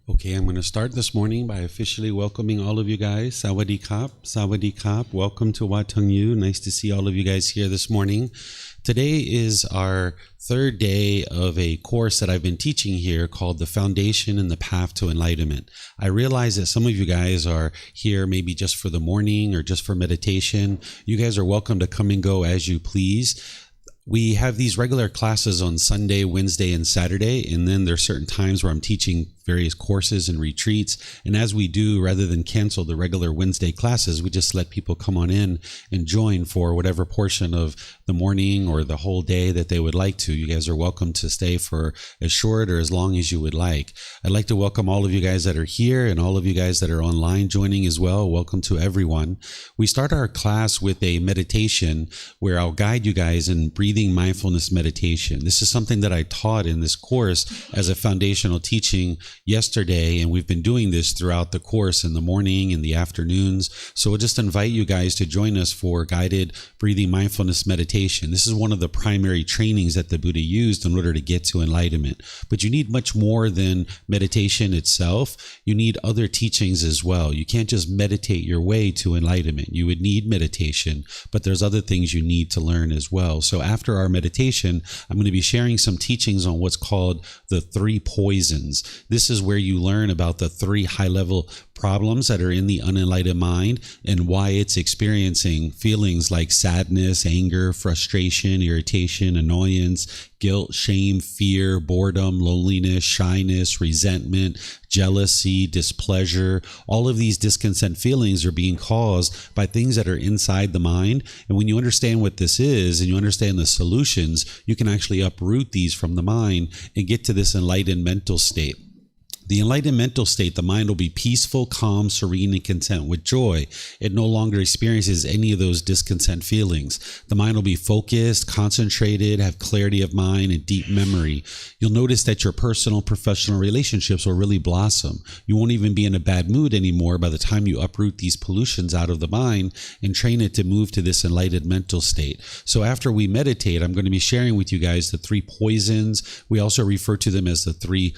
Okay, I'm going to start this morning by officially welcoming all of you guys. Sawadee Kap, Sawadee Kap. Welcome to Wat Tung Yu. Nice to see all of you guys here this morning. Today is our third day of a course that I've been teaching here called The Foundation and the Path to Enlightenment. I realize that some of you guys are here maybe just for the morning or just for meditation. You guys are welcome to come and go as you please. We have these regular classes on Sunday, Wednesday, and Saturday, and then there's certain times where I'm teaching various courses and retreats. And as we do, rather than cancel the regular Wednesday classes, we just let people come on in and join for whatever portion of the morning or the whole day that they would like to. You guys are welcome to stay for as short or as long as you would like. I'd like to welcome all of you guys that are here and all of you guys that are online joining as well. Welcome to everyone. We start our class with a meditation where I'll guide you guys in Breathing Mindfulness Meditation. This is something that I taught in this course as a foundational teaching yesterday, and we've been doing this throughout the course in the morning and the afternoons. So we'll just invite you guys to join us for guided breathing mindfulness meditation. This is one of the primary trainings that the Buddha used in order to get to enlightenment. But you need much more than meditation itself. You need other teachings as well. You can't just meditate your way to enlightenment. You would need meditation, but there's other things you need to learn as well. So after our meditation, I'm going to be sharing some teachings on what's called the three poisons. This is where you learn about the three high-level problems that are in the unenlightened mind and why it's experiencing feelings like sadness, anger, frustration, irritation, annoyance, guilt, shame, fear, boredom, loneliness, shyness, resentment, jealousy, displeasure. All of these discontent feelings are being caused by things that are inside the mind. And when you understand what this is and you understand the solutions, you can actually uproot these from the mind and get to this enlightened mental state. The enlightened mental state, the mind will be peaceful, calm, serene, and content with joy. It no longer experiences any of those discontent feelings. The mind will be focused, concentrated, have clarity of mind, and deep memory. You'll notice that your personal, professional relationships will really blossom. You won't even be in a bad mood anymore by the time you uproot these pollutions out of the mind and train it to move to this enlightened mental state. So after we meditate, I'm going to be sharing with you guys the three poisons. We also refer to them as the three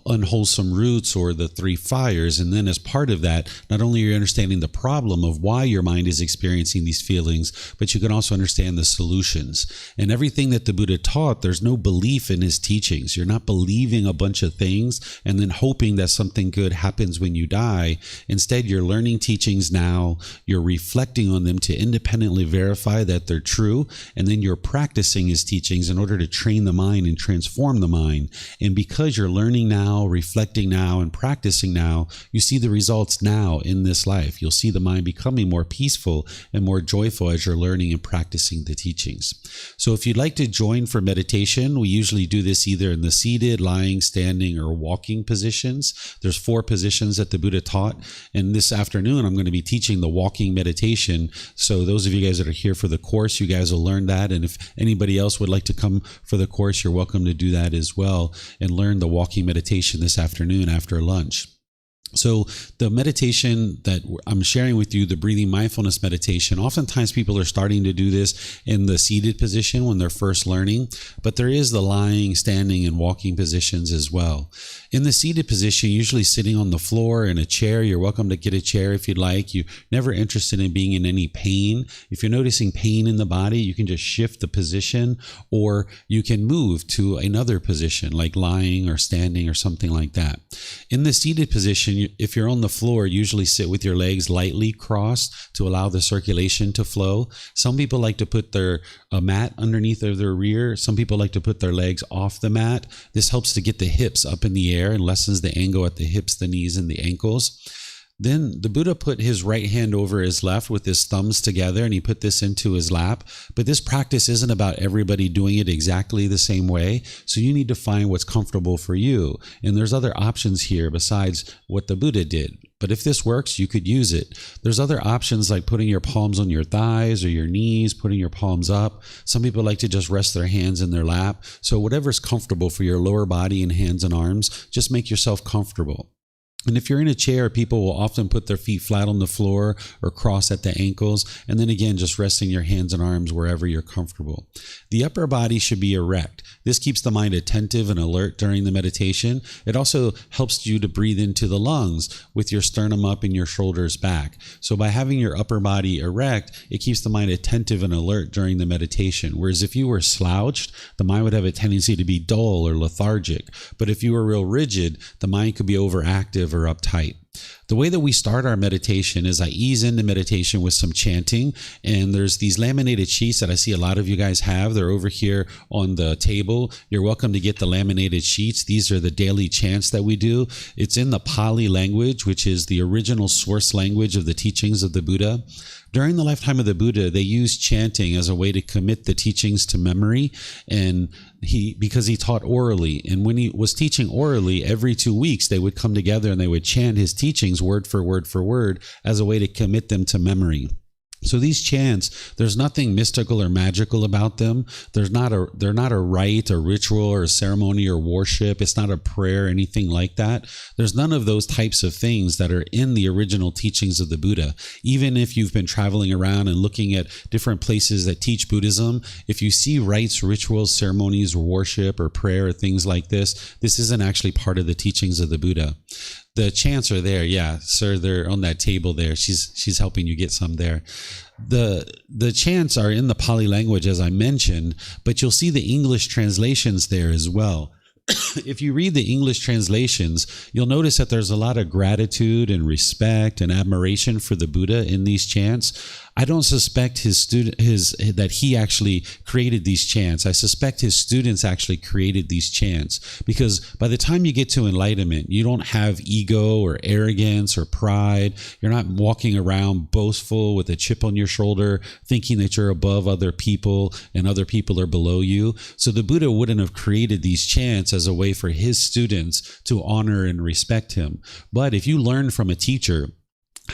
unwholesome roots or the three fires. And then as part of that, not only are you understanding the problem of why your mind is experiencing these feelings, but you can also understand the solutions. And everything that the Buddha taught, there's no belief in his teachings. You're not believing a bunch of things and then hoping that something good happens when you die. Instead, you're learning teachings now, you're reflecting on them to independently verify that they're true, and then you're practicing his teachings in order to train the mind and transform the mind. And because you're learning now, reflecting now, and practicing now, you see the results now in this life. You'll see the mind becoming more peaceful and more joyful as you're learning and practicing the teachings. So if you'd like to join for meditation, we usually do this either in the seated, lying, standing, or walking positions. There's 4 positions that the Buddha taught. And this afternoon, I'm going to be teaching the walking meditation. So those of you guys that are here for the course, you guys will learn that. And if anybody else would like to come for the course, you're welcome to do that as well and learn the walking meditation this afternoon after lunch. So the meditation that I'm sharing with you, the breathing mindfulness meditation, oftentimes people are starting to do this in the seated position when they're first learning, but there is the lying, standing, and walking positions as well. In the seated position, usually sitting on the floor in a chair, you're welcome to get a chair if you'd like. You're never interested in being in any pain. If you're noticing pain in the body, you can just shift the position, or you can move to another position like lying or standing or something like that. In the seated position, if you're on the floor, usually sit with your legs lightly crossed to allow the circulation to flow. Some people like to put their mat underneath of their rear. Some people like to put their legs off the mat. This helps to get the hips up in the air and lessens the angle at the hips, the knees, and the ankles. Then the Buddha put his right hand over his left with his thumbs together, and he put this into his lap. But this practice isn't about everybody doing it exactly the same way. So you need to find what's comfortable for you. And there's other options here besides what the Buddha did. But if this works, you could use it. There's other options like putting your palms on your thighs or your knees, putting your palms up. Some people like to just rest their hands in their lap. So whatever's comfortable for your lower body and hands and arms, just make yourself comfortable. And if you're in a chair, people will often put their feet flat on the floor or cross at the ankles. And then again, just resting your hands and arms wherever you're comfortable. The upper body should be erect. This keeps the mind attentive and alert during the meditation. It also helps you to breathe into the lungs with your sternum up and your shoulders back. So by having your upper body erect, it keeps the mind attentive and alert during the meditation. Whereas if you were slouched, the mind would have a tendency to be dull or lethargic. But if you were real rigid, the mind could be overactive or uptight. The way that we start our meditation is I ease into meditation with some chanting, and there's these laminated sheets that I see a lot of you guys have. They're over here on the table. You're welcome to get the laminated sheets. These are the daily chants that we do. It's in the Pali language, which is the original source language of the teachings of the Buddha. During the lifetime of the Buddha, they used chanting as a way to commit the teachings to memory, and because he taught orally. And when he was teaching orally, every 2 weeks, they would come together and they would chant his teachings word for word for word as a way to commit them to memory. So these chants, there's nothing mystical or magical about them. They're not a rite or ritual or a ceremony or worship. It's not a prayer, anything like that. There's none of those types of things that are in the original teachings of the Buddha. Even if you've been traveling around and looking at different places that teach Buddhism, if you see rites, rituals, ceremonies, or worship or prayer or things like this isn't actually part of the teachings of the Buddha. The chants are there, yeah, sir. They're on that table there. She's helping you get some there. The chants are in the Pali language, as I mentioned, but you'll see the English translations there as well. If you read the English translations, you'll notice that there's a lot of gratitude and respect and admiration for the Buddha in these chants. I don't suspect that he actually created these chants. I suspect his students actually created these chants, because by the time you get to enlightenment, you don't have ego or arrogance or pride. You're not walking around boastful with a chip on your shoulder, thinking that you're above other people and other people are below you. So the Buddha wouldn't have created these chants as a way for his students to honor and respect him. But if you learn from a teacher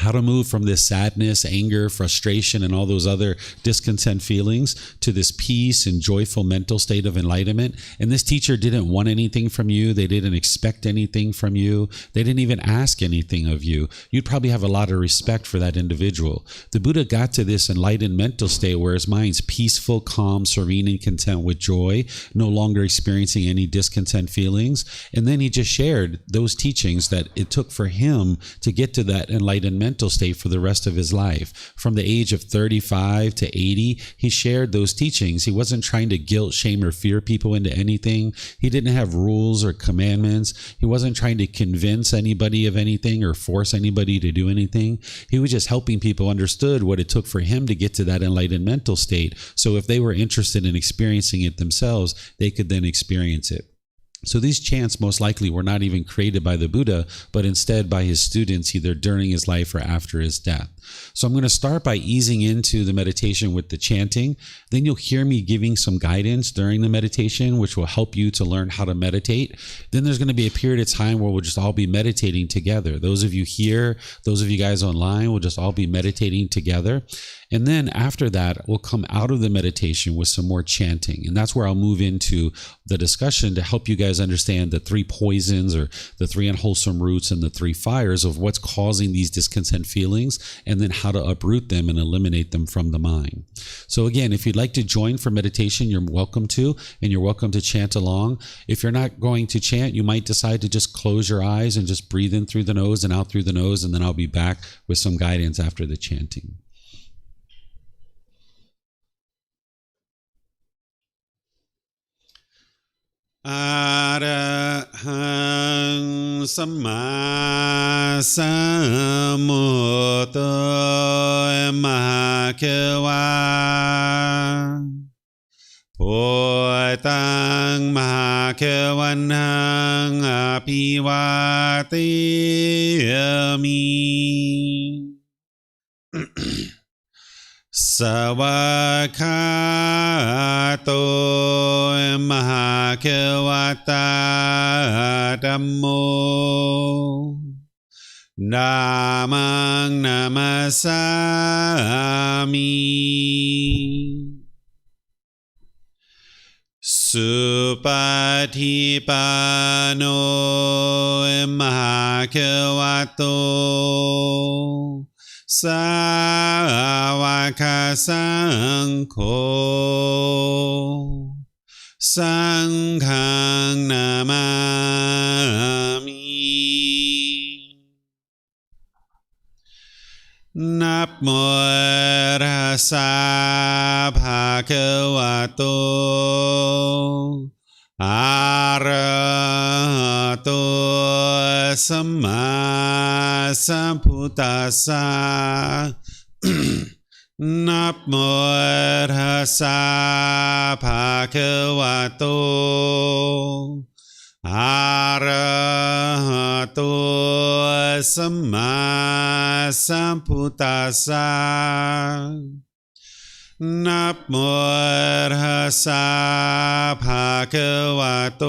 how to move from this sadness, anger, frustration, and all those other discontent feelings to this peace and joyful mental state of enlightenment. And this teacher didn't want anything from you. They didn't expect anything from you. They didn't even ask anything of you. You'd probably have a lot of respect for that individual. The Buddha got to this enlightened mental state where his mind's peaceful, calm, serene, and content with joy, no longer experiencing any discontent feelings. And then he just shared those teachings that it took for him to get to that enlightened mental state for the rest of his life. From the age of 35 to 80, he shared those teachings. He wasn't trying to guilt, shame, or fear people into anything. He didn't have rules or commandments. He wasn't trying to convince anybody of anything or force anybody to do anything. He was just helping people understood what it took for him to get to that enlightened mental state. So if they were interested in experiencing it themselves, they could then experience it. So these chants most likely were not even created by the Buddha, but instead by his students, either during his life or after his death. So I'm going to start by easing into the meditation with the chanting. Then you'll hear me giving some guidance during the meditation, which will help you to learn how to meditate. Then there's going to be a period of time where we'll just all be meditating together. Those of you here, those of you guys online, will just all be meditating together. And then after that, we'll come out of the meditation with some more chanting. And that's where I'll move into the discussion to help you guys understand the 3 poisons or the 3 unwholesome roots and the 3 fires of what's causing these discontent feelings, and then how to uproot them and eliminate them from the mind. So again, if you'd like to join for meditation, you're welcome to, and you're welcome to chant along. If you're not going to chant, you might decide to just close your eyes and just breathe in through the nose and out through the nose, and then I'll be back with some guidance after the chanting. Arahang Samma Sambuddho Mahakewa Potang Mahakewanang Apivateyami Sawakato Mahakewata Dhammo Namang Namasami สุปฏิปันโนมหาเขวะโตสาวกสังโฆสังฆังนามามินับโมตัสสะภะคะวะโตอะระหะโตสัมมาสัมพุทธัสสะนับโมตัสสะภะคะวะโตอะระหะโตสัมมาสัมพุทธัสสะนับโมตัสสะภะคะวะโต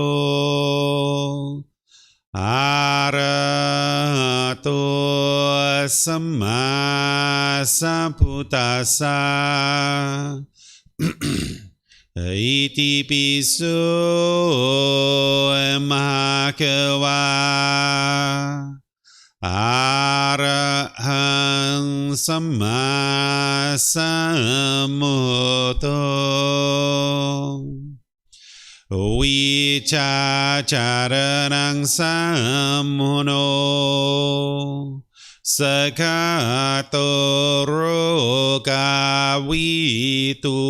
อะระหะโตสัมมาสัมพุทธัสสะอิติปิโสมหาเขวะอะระหังสัมมาสัมพุทโธวิชาจารนังสัมมุโนสกาโตโรกาวิตุ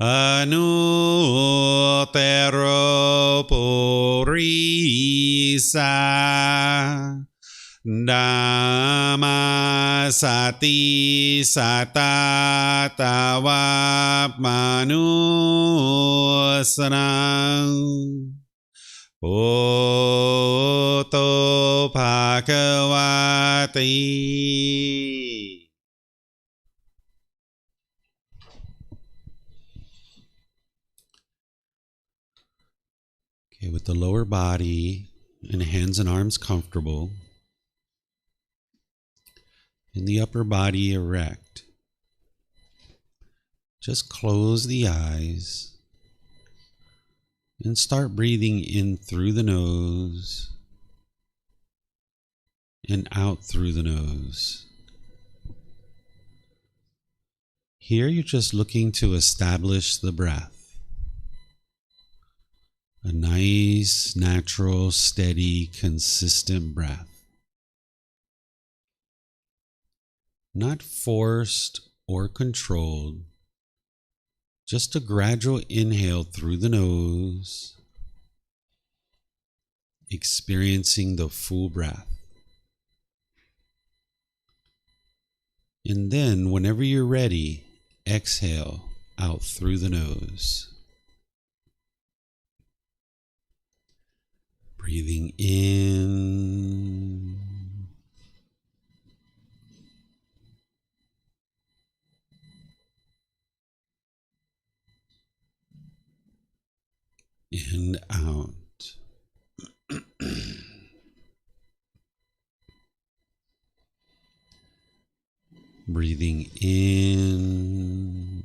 อนุเตโรปุริสาดามาสติสัตตาตาวามานุสนังโอโตภะคะวะติ Okay, with the lower body and hands and arms comfortable, and the upper body erect, just close the eyes and start breathing in through the nose and out through the nose. Here you're just looking to establish the breath. A nice, natural, steady, consistent breath. Not forced or controlled, just a gradual inhale through the nose, experiencing the full breath. And then, whenever you're ready, exhale out through the nose. Breathing in and out. Breathing in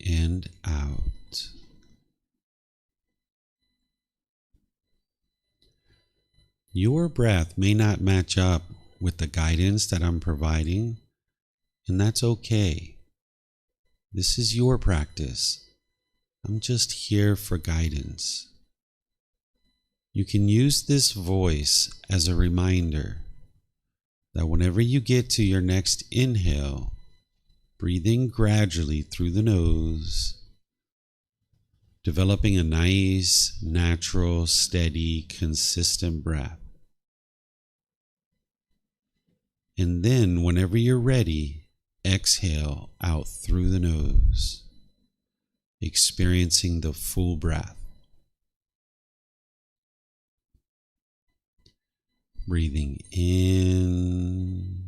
and out. Your breath may not match up with the guidance that I'm providing, and that's okay. This is your practice. I'm just here for guidance. You can use this voice as a reminder that whenever you get to your next inhale, breathe in gradually through the nose, developing a nice, natural, steady, consistent breath. And then, whenever you're ready, exhale out through the nose, experiencing the full breath. Breathing in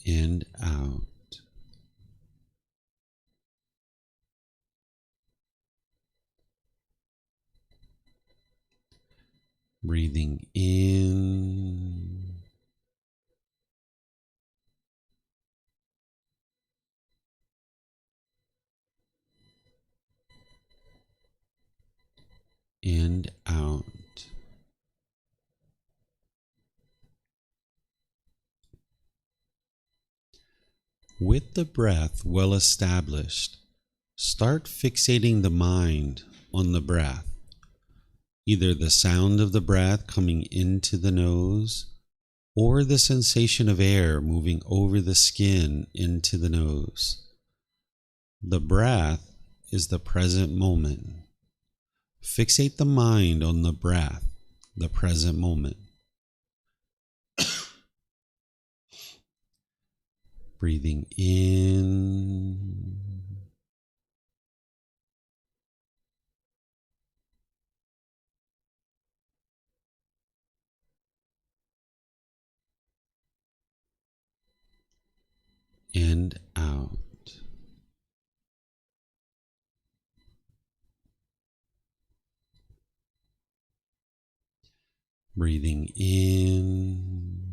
and out. Breathing in and out. With the breath well established, start fixating the mind on the breath, either the sound of the breath coming into the nose or the sensation of air moving over the skin into the nose. The breath is the present moment. Fixate the mind on the breath, the present moment. Breathing in and out. Breathing in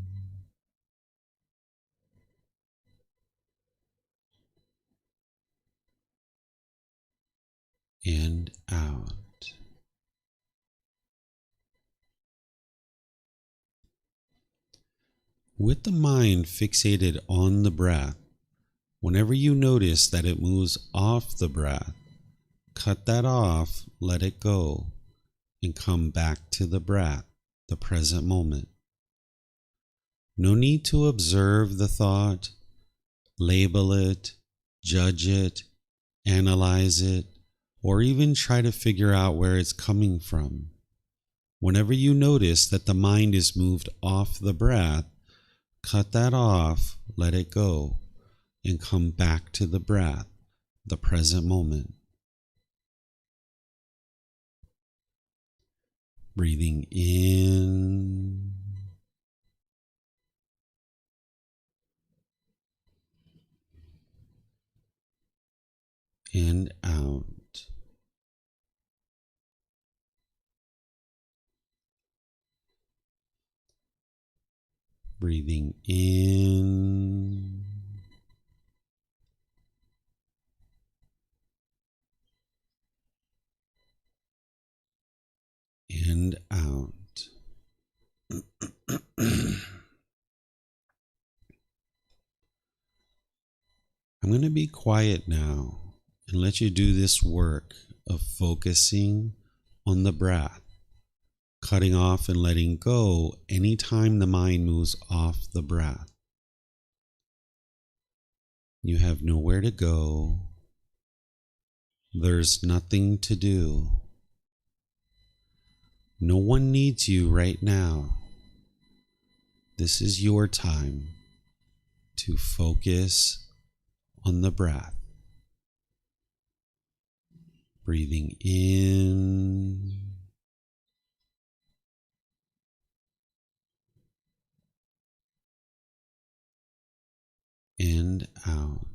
and out. With the mind fixated on the breath, whenever you notice that it moves off the breath, cut that off, let it go, and come back to the breath, the present moment. No need to observe the thought, label it, judge it, analyze it, or even try to figure out where it's coming from. Whenever you notice that the mind is moved off the breath, cut that off, let it go, and come back to the breath, the present moment. Breathing in and out. Breathing in and out. I'm going to be quiet now and let you do this work of focusing on the breath, cutting off and letting go anytime the mind moves off the breath. You have nowhere to go. There's nothing to do. No one needs you right now. This is your time to focus on the breath. Breathing in and out.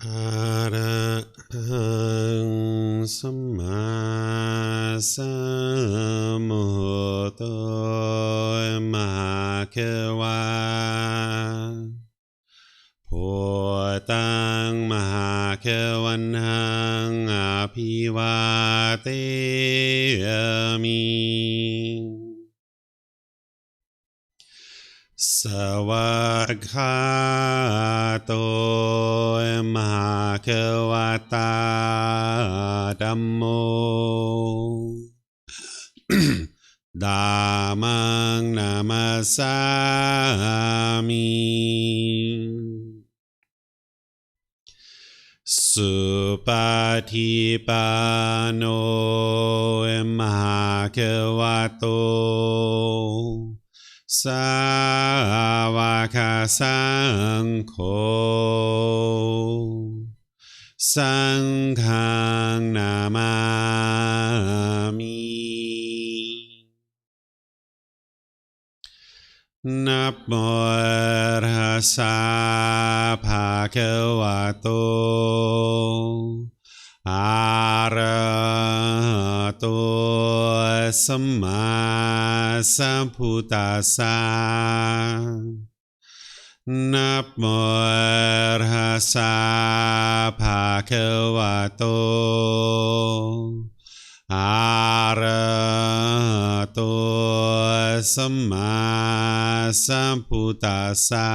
Arahang Samma Sambuddho Mahakawa Bhutang Mahakavanhang Abhivateyami Savakhato Mahakavata Dhammo Dhammang Namasami Supatipano Mahakavato Savaka Sangho Sanghang Namami Namo Tassa Bhagavato Arahato Samma Sambuddhassa Namo Tassa Bhagavato Arahato Samma Sambuddhassa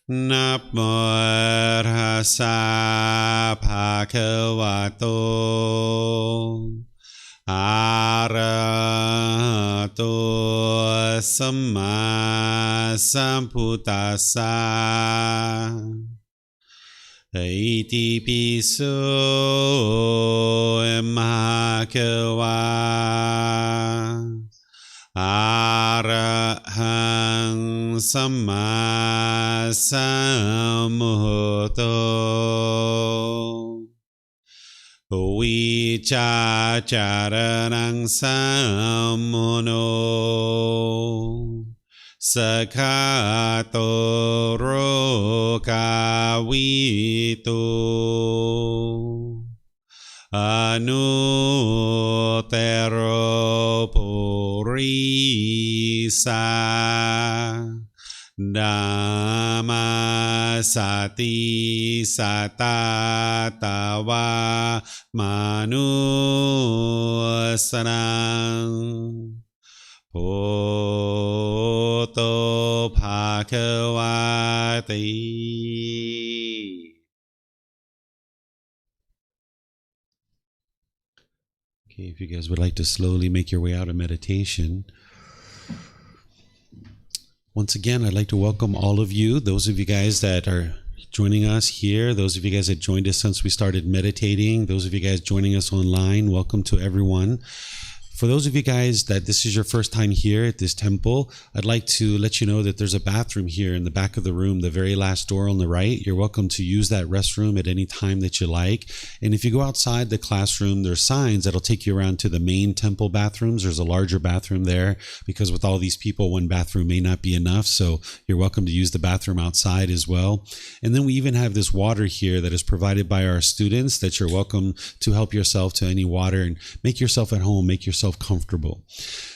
Namo Tassa Bhagavato Arahato Samma Sambuddhassa Iti piso Mahakawa Arahang Samma Sambuddho Vicacaranang Sammuno Sakhato Rokavito Anutero Purisa Dhamma Sati Satatawa Manusanang Bhoto Bhagavati. Okay, if you guys would like to slowly make your way out of meditation. Once again, I'd like to welcome all of you, those of you guys that are joining us here, those of you guys that joined us since we started meditating, those of you guys joining us online, welcome to everyone. For those of you guys that this is your first time here at this temple, I'd like to let you know that there's a bathroom here in the back of the room, the very last door on the right. You're welcome to use that restroom at any time that you like. And if you go outside the classroom, there's signs that'll take you around to the main temple bathrooms. There's a larger bathroom there because with all these people, one bathroom may not be enough. So you're welcome to use the bathroom outside as well. And then we even have this water here that is provided by our students that you're welcome to help yourself to any water and make yourself at home, make yourself comfortable.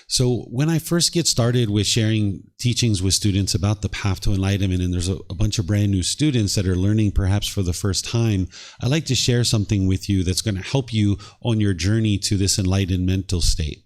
So when I first get started with sharing teachings with students about the path to enlightenment, and there's a bunch of brand new students that are learning perhaps for the first time, I like to share something with you that's going to help you on your journey to this enlightened mental state,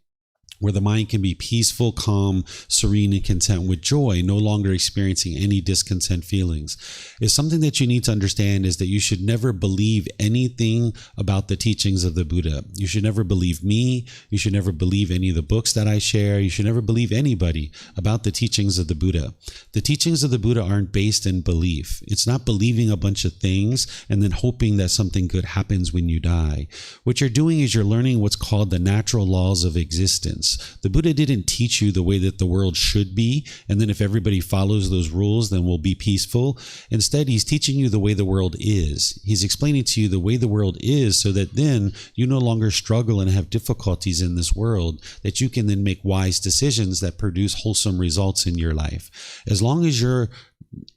where the mind can be peaceful, calm, serene, and content with joy, no longer experiencing any discontent feelings. Is something that you need to understand is that you should never believe anything about the teachings of the Buddha. You should never believe me. You should never believe any of the books that I share. You should never believe anybody about the teachings of the Buddha. The teachings of the Buddha aren't based in belief. It's not believing a bunch of things and then hoping that something good happens when you die. What you're doing is you're learning what's called the natural laws of existence. balance. The Buddha didn't teach you the way that the world should be, and then if everybody follows those rules, then we'll be peaceful. Instead, he's teaching you the way the world is. He's explaining to you the way the world is so that then you no longer struggle and have difficulties in this world, that you can then make wise decisions that produce wholesome results in your life. As long as you're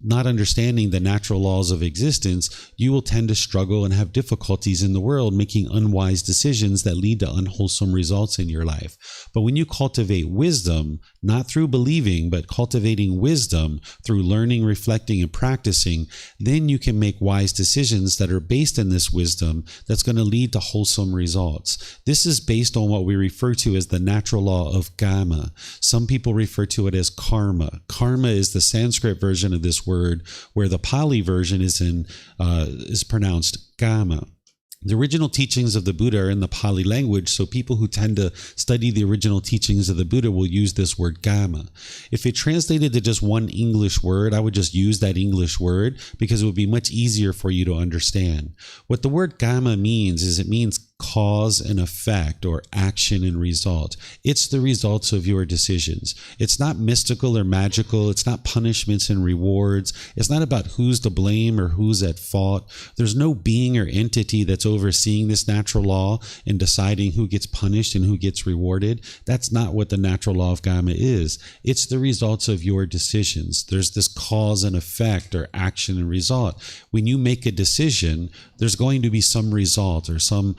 not understanding the natural laws of existence, you will tend to struggle and have difficulties in the world making unwise decisions that lead to unwholesome results in your life. But when you cultivate wisdom, not through believing, but cultivating wisdom through learning, reflecting, and practicing, then you can make wise decisions that are based in this wisdom that's going to lead to wholesome results. This is based on what we refer to as the natural law of karma. Some people refer to it as karma. Karma is the Sanskrit version of this word, where the Pali version is pronounced karma. The original teachings of the Buddha are in the Pali language, so people who tend to study the original teachings of the Buddha will use this word karma. If it translated to just one English word, I would just use that English word because it would be much easier for you to understand. What the word karma means is it means cause and effect, or action and result. It's the results of your decisions. It's not mystical or magical. It's not punishments and rewards. It's not about who's to blame or who's at fault. There's no being or entity that's overseeing this natural law and deciding who gets punished and who gets rewarded. That's not what the natural law of karma is. It's the results of your decisions. There's this cause and effect, or action and result. When you make a decision, there's going to be some result or some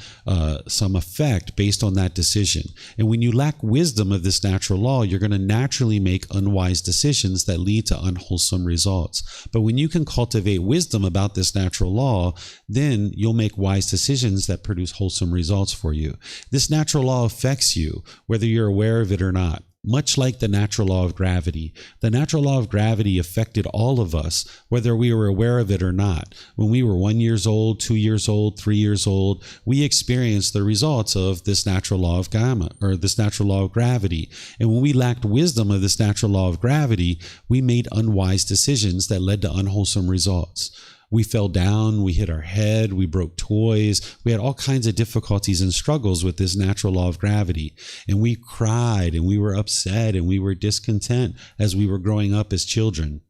effect based on that decision. And when you lack wisdom of this natural law, you're going to naturally make unwise decisions that lead to unwholesome results. But when you can cultivate wisdom about this natural law, then you'll make wise decisions that produce wholesome results for you. This natural law affects you, whether you're aware of it or not. Much like the natural law of gravity. The natural law of gravity affected all of us, whether we were aware of it or not. When we were 1 year old, 2 years old, 3 years old, we experienced the results of this natural law of karma, or this natural law of gravity. And when we lacked wisdom of this natural law of gravity, we made unwise decisions that led to unwholesome results. We fell down, we hit our head, we broke toys, we had all kinds of difficulties and struggles with this natural law of gravity. And we cried and we were upset and we were discontent as we were growing up as children.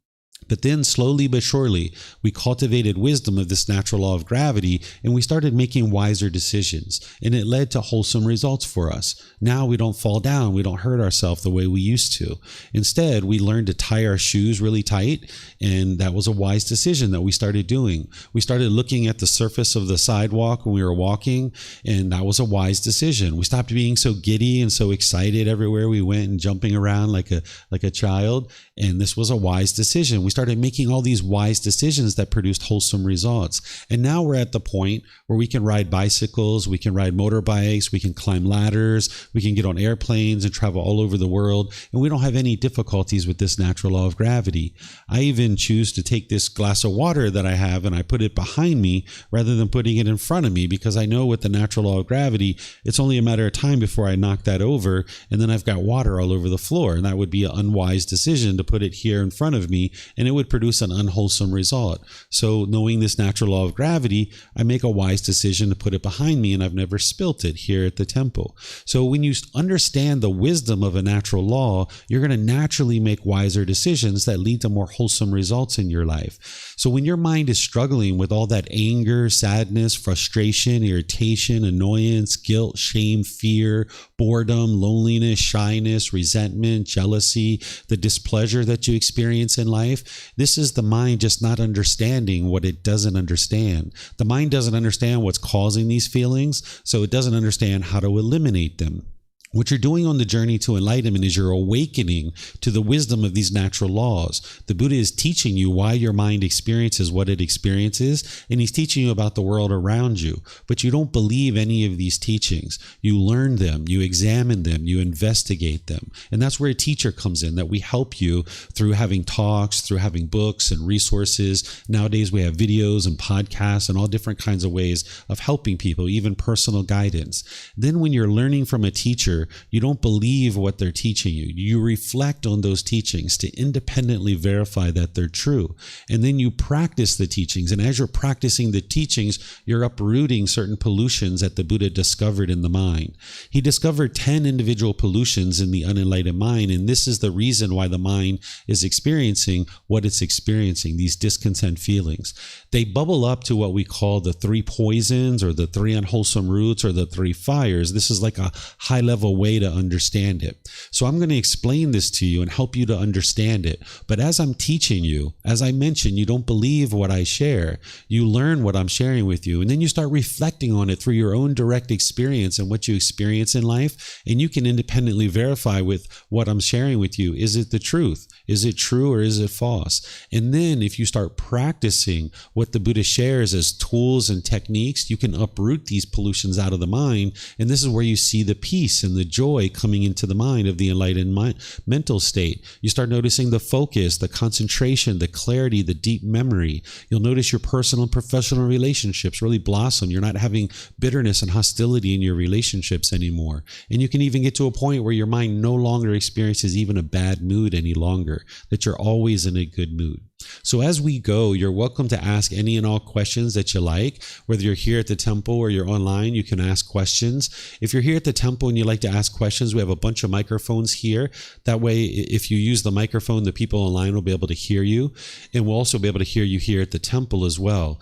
But then slowly but surely, we cultivated wisdom of this natural law of gravity, and we started making wiser decisions, and it led to wholesome results for us. Now we don't fall down, we don't hurt ourselves the way we used to. Instead, we learned to tie our shoes really tight, and that was a wise decision that we started doing. We started looking at the surface of the sidewalk when we were walking, and that was a wise decision. We stopped being so giddy and so excited everywhere we went and jumping around like a child, and this was a wise decision. We started making all these wise decisions that produced wholesome results. And now we're at the point where we can ride bicycles, we can ride motorbikes, we can climb ladders, we can get on airplanes and travel all over the world, and we don't have any difficulties with this natural law of gravity. I even choose to take this glass of water that I have and I put it behind me rather than putting it in front of me, because I know with the natural law of gravity, it's only a matter of time before I knock that over and then I've got water all over the floor, and that would be an unwise decision to put it here in front of me, and it would produce an unwholesome result. So knowing this natural law of gravity, I make a wise decision to put it behind me, and I've never spilt it here at the temple. So when you understand the wisdom of a natural law, you're going to naturally make wiser decisions that lead to more wholesome results in your life. So when your mind is struggling with all that anger, sadness, frustration, irritation, annoyance, guilt, shame, fear, boredom, loneliness, shyness, resentment, jealousy, the displeasure that you experience in life, this is the mind just not understanding what it doesn't understand. The mind doesn't understand what's causing these feelings, so it doesn't understand how to eliminate them. What you're doing on the journey to enlightenment is you're awakening to the wisdom of these natural laws. The Buddha is teaching you why your mind experiences what it experiences, and he's teaching you about the world around you. But you don't believe any of these teachings. You learn them, you examine them, you investigate them. And that's where a teacher comes in, that we help you through having talks, through having books and resources. Nowadays we have videos and podcasts and all different kinds of ways of helping people, even personal guidance. Then when you're learning from a teacher, teacher, you don't believe what they're teaching you. You reflect on those teachings to independently verify that they're true. And then you practice the teachings. And as you're practicing the teachings, you're uprooting certain pollutions that the Buddha discovered in the mind. He discovered 10 individual pollutions in the unenlightened mind. And this is the reason why the mind is experiencing what it's experiencing, these discontent feelings. They bubble up to what we call the 3 poisons or the 3 unwholesome roots or the 3 fires. This is like a high level way to understand it. So I'm going to explain this to you and help you to understand it. But as I'm teaching you, as I mentioned, you don't believe what I share. You learn what I'm sharing with you, and then you start reflecting on it through your own direct experience and what you experience in life. And you can independently verify with what I'm sharing with you. Is it the truth? Is it true or is it false? And then if you start practicing what the Buddha shares as tools and techniques, you can uproot these pollutions out of the mind. And this is where you see the peace and the joy coming into the mind of the enlightened mental state. You start noticing the focus, the concentration, the clarity, the deep memory. You'll notice your personal and professional relationships really blossom. You're not having bitterness and hostility in your relationships anymore. And you can even get to a point where your mind no longer experiences even a bad mood any longer, that you're always in a good mood. So as we go, you're welcome to ask any and all questions that you like. Whether you're here at the temple or you're online, you can ask questions. If you're here at the temple and you like to ask questions, we have a bunch of microphones here. That way, if you use the microphone, the people online will be able to hear you. And we'll also be able to hear you here at the temple as well.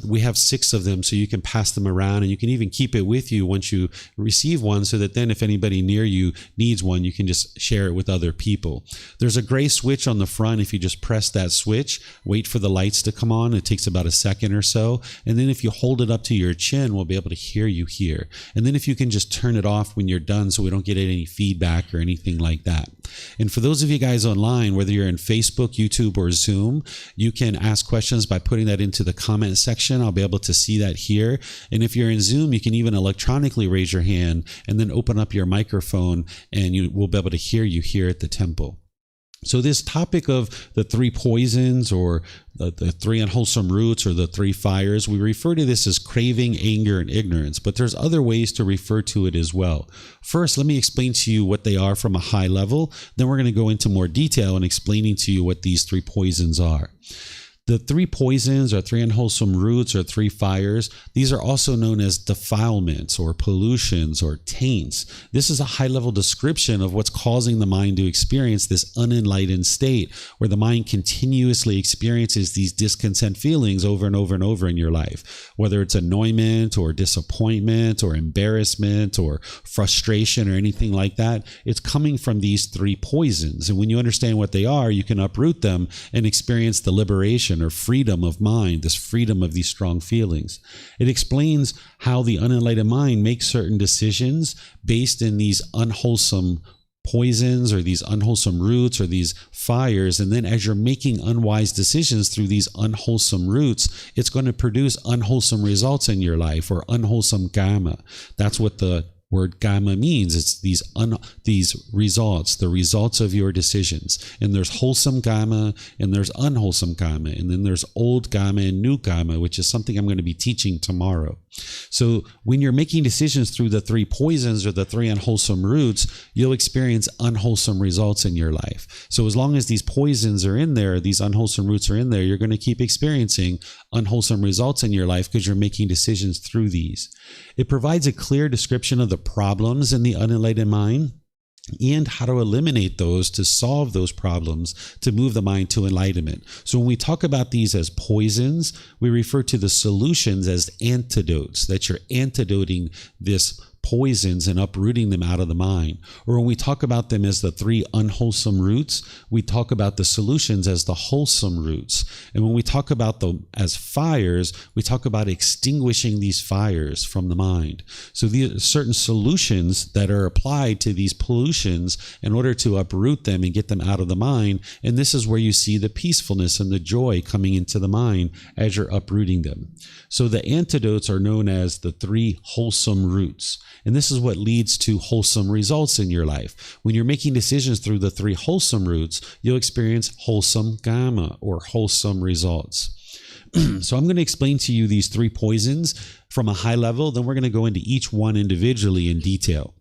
We have 6 of them, so you can pass them around, and you can even keep it with you once you receive one, so that then if anybody near you needs one, you can just share it with other people. There's a gray switch on the front. If you just press that switch, wait for the lights to come on. It takes about a second or so. And then if you hold it up to your chin, we'll be able to hear you here. And then if you can just turn it off when you're done so we don't get any feedback or anything like that. And for those of you guys online, whether you're in Facebook, YouTube, or Zoom, you can ask questions by putting that into the comment section. I'll be able to see that here. And if you're in Zoom, you can even electronically raise your hand and then open up your microphone, and we'll be able to hear you here at the temple. So this topic of the 3 poisons or the 3 unwholesome roots or the 3 fires, we refer to this as craving, anger, and ignorance, but there's other ways to refer to it as well. First, let me explain to you what they are from a high level. Then we're going to go into more detail in explaining to you what these 3 poisons are. The 3 poisons or 3 unwholesome roots or 3 fires, these are also known as defilements or pollutions or taints. This is a high-level description of what's causing the mind to experience this unenlightened state, where the mind continuously experiences these discontent feelings over and over and over in your life. Whether it's annoyance or disappointment or embarrassment or frustration or anything like that, it's coming from these 3 poisons. And when you understand what they are, you can uproot them and experience the liberation or freedom of mind, this freedom of these strong feelings. It explains how the unenlightened mind makes certain decisions based in these unwholesome poisons or these unwholesome roots or these fires. And then as you're making unwise decisions through these unwholesome roots, it's going to produce unwholesome results in your life, or unwholesome karma. That's what the word karma means. It's these results, the results of your decisions. And there's wholesome karma and there's unwholesome karma. And then there's old karma and new karma, which is something I'm going to be teaching tomorrow. So when you're making decisions through the 3 poisons or the 3 unwholesome roots, you'll experience unwholesome results in your life. So as long as these poisons are in there, these unwholesome roots are in there, you're going to keep experiencing unwholesome results in your life because you're making decisions through these. It provides a clear description of the problems in the unenlightened mind and how to eliminate those, to solve those problems, to move the mind to enlightenment. So when we talk about these as poisons, we refer to the solutions as antidotes, that you're antidoting this poisons and uprooting them out of the mind. Or when we talk about them as the 3 unwholesome roots, we talk about the solutions as the wholesome roots. And when we talk about them as fires, we talk about extinguishing these fires from the mind. So these are certain solutions that are applied to these pollutions in order to uproot them and get them out of the mind. And this is where you see the peacefulness and the joy coming into the mind as you're uprooting them. So the antidotes are known as the 3 wholesome roots. And this is what leads to wholesome results in your life. When you're making decisions through the 3 wholesome roots, you'll experience wholesome karma or wholesome results. So I'm going to explain to you these 3 poisons from a high level. Then we're going to go into each one individually in detail.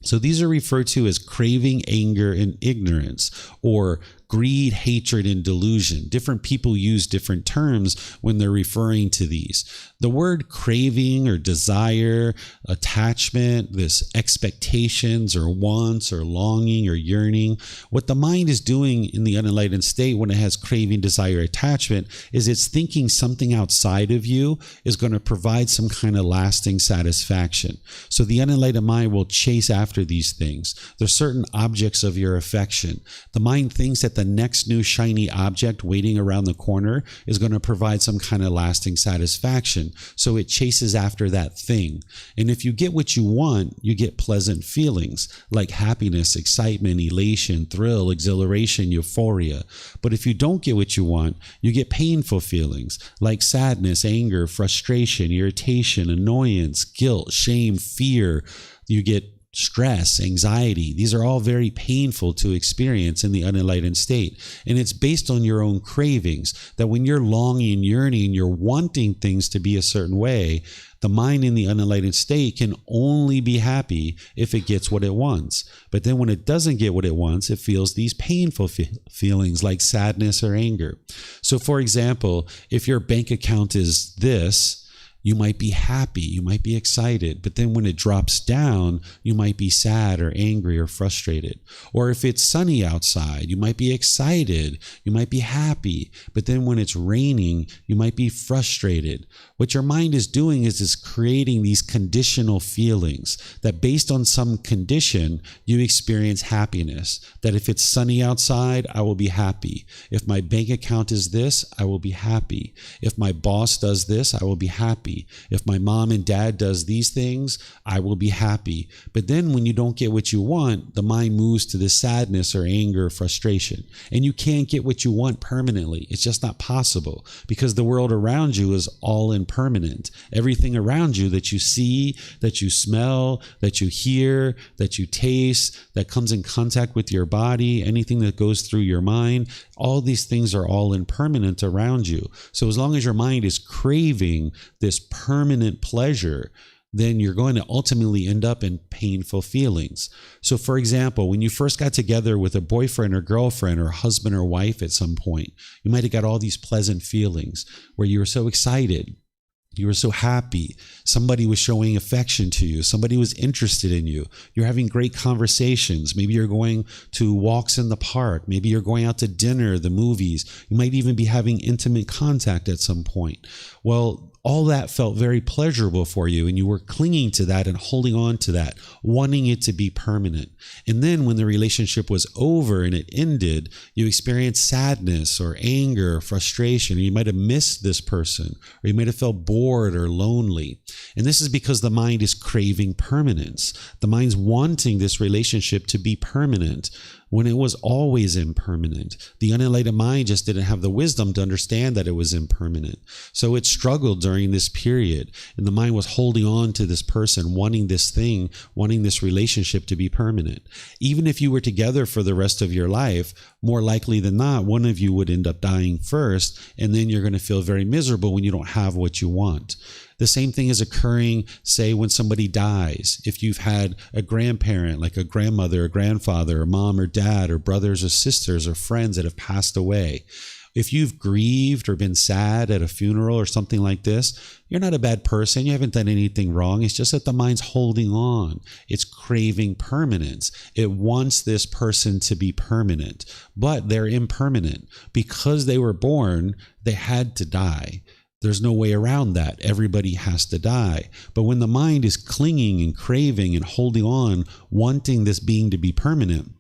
So these are referred to as craving, anger, and ignorance, or greed, hatred, and delusion. Different people use different terms when they're referring to these. The word craving or desire, attachment, this expectations or wants or longing or yearning, what the mind is doing in the unenlightened state when it has craving, desire, attachment is it's thinking something outside of you is going to provide some kind of lasting satisfaction. So the unenlightened mind will chase after these things. There's certain objects of your affection. The mind thinks that the next new shiny object waiting around the corner is going to provide some kind of lasting satisfaction. So it chases after that thing. And if you get what you want, you get pleasant feelings like happiness, excitement, elation, thrill, exhilaration, euphoria. But if you don't get what you want, you get painful feelings like sadness, anger, frustration, irritation, annoyance, guilt, shame, fear. You get stress, anxiety. These are all very painful to experience in the unenlightened state. And it's based on your own cravings, that when you're longing, yearning, you're wanting things to be a certain way, the mind in the unenlightened state can only be happy if it gets what it wants. But then when it doesn't get what it wants, it feels these painful feelings like sadness or anger. So for example, if your bank account is this, you might be happy, you might be excited, but then when it drops down, you might be sad or angry or frustrated. Or if it's sunny outside, you might be excited, you might be happy, but then when it's raining, you might be frustrated. What your mind is doing is it's creating these conditional feelings that based on some condition, you experience happiness. That if it's sunny outside, I will be happy. If my bank account is this, I will be happy. If my boss does this, I will be happy. If my mom and dad does these things, I will be happy. But then when you don't get what you want, the mind moves to this sadness or anger or frustration. And you can't get what you want permanently. It's just not possible because the world around you is all impermanent. Everything around you that you see, that you smell, that you hear, that you taste, that comes in contact with your body, anything that goes through your mind, all these things are all impermanent around you. So as long as your mind is craving this permanent pleasure, then you're going to ultimately end up in painful feelings. So for example, when you first got together with a boyfriend or girlfriend or husband or wife at some point, you might have got all these pleasant feelings where you were so excited. You were so happy. Somebody was showing affection to you. Somebody was interested in you. You're having great conversations. Maybe you're going to walks in the park. Maybe you're going out to dinner, the movies. You might even be having intimate contact at some point. Well, all that felt very pleasurable for you, and you were clinging to that and holding on to that, wanting it to be permanent. And then when the relationship was over and it ended, you experienced sadness or anger or frustration, or you might have missed this person, or you might have felt bored or lonely. And this is because the mind is craving permanence. The mind's wanting this relationship to be permanent when it was always impermanent. The unenlightened mind just didn't have the wisdom to understand that it was impermanent. So it struggled during this period, and the mind was holding on to this person, wanting this thing, wanting this relationship to be permanent. Even if you were together for the rest of your life, more likely than not, one of you would end up dying first, and then you're going to feel very miserable when you don't have what you want. The same thing is occurring, say, when somebody dies. If you've had a grandparent, like a grandmother, or grandfather, or mom or dad, or brothers or sisters, or friends that have passed away. If you've grieved or been sad at a funeral or something like this, you're not a bad person. You haven't done anything wrong. It's just that the mind's holding on. It's craving permanence. It wants this person to be permanent, but they're impermanent. Because they were born, they had to die. There's no way around that. Everybody has to die. But when the mind is clinging and craving and holding on, wanting this being to be permanent,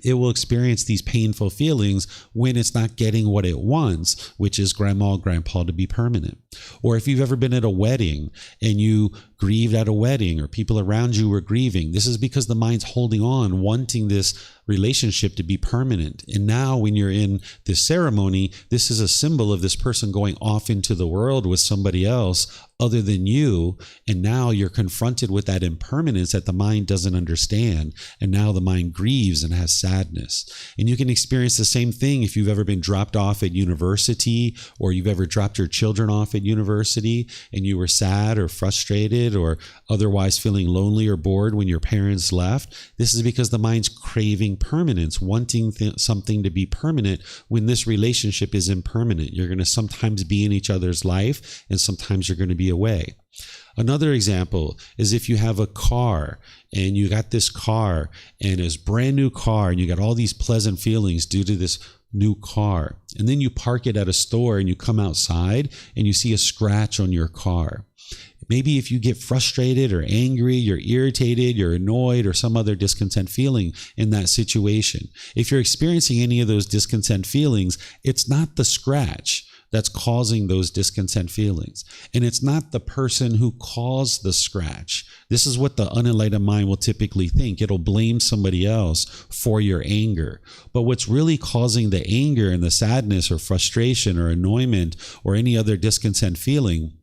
it will experience these painful feelings when it's not getting what it wants, which is grandma or grandpa to be permanent. Or if you've ever been at a wedding and you grieved at a wedding, or people around you were grieving, this is because the mind's holding on, wanting this relationship to be permanent. And now when you're in this ceremony, this is a symbol of this person going off into the world with somebody else other than you, and now you're confronted with that impermanence that the mind doesn't understand, and now the mind grieves and has sadness. And you can experience the same thing if you've ever been dropped off at university, or you've ever dropped your children off at university and you were sad or frustrated or otherwise feeling lonely or bored when your parents left. This is because the mind's craving permanence, wanting something to be permanent when this relationship is impermanent. You're going to sometimes be in each other's life, and sometimes you're going to be away. Another example is if you have a car and you got this car and it's a brand new car and you got all these pleasant feelings due to this new car, and then you park it at a store and you come outside and you see a scratch on your car. Maybe if you get frustrated or angry, you're irritated, you're annoyed, or some other discontent feeling in that situation. If you're experiencing any of those discontent feelings, it's not the scratch that's causing those discontent feelings. And it's not the person who caused the scratch. This is what the unenlightened mind will typically think. It'll blame somebody else for your anger. But what's really causing the anger and the sadness or frustration or annoyment or any other discontent feeling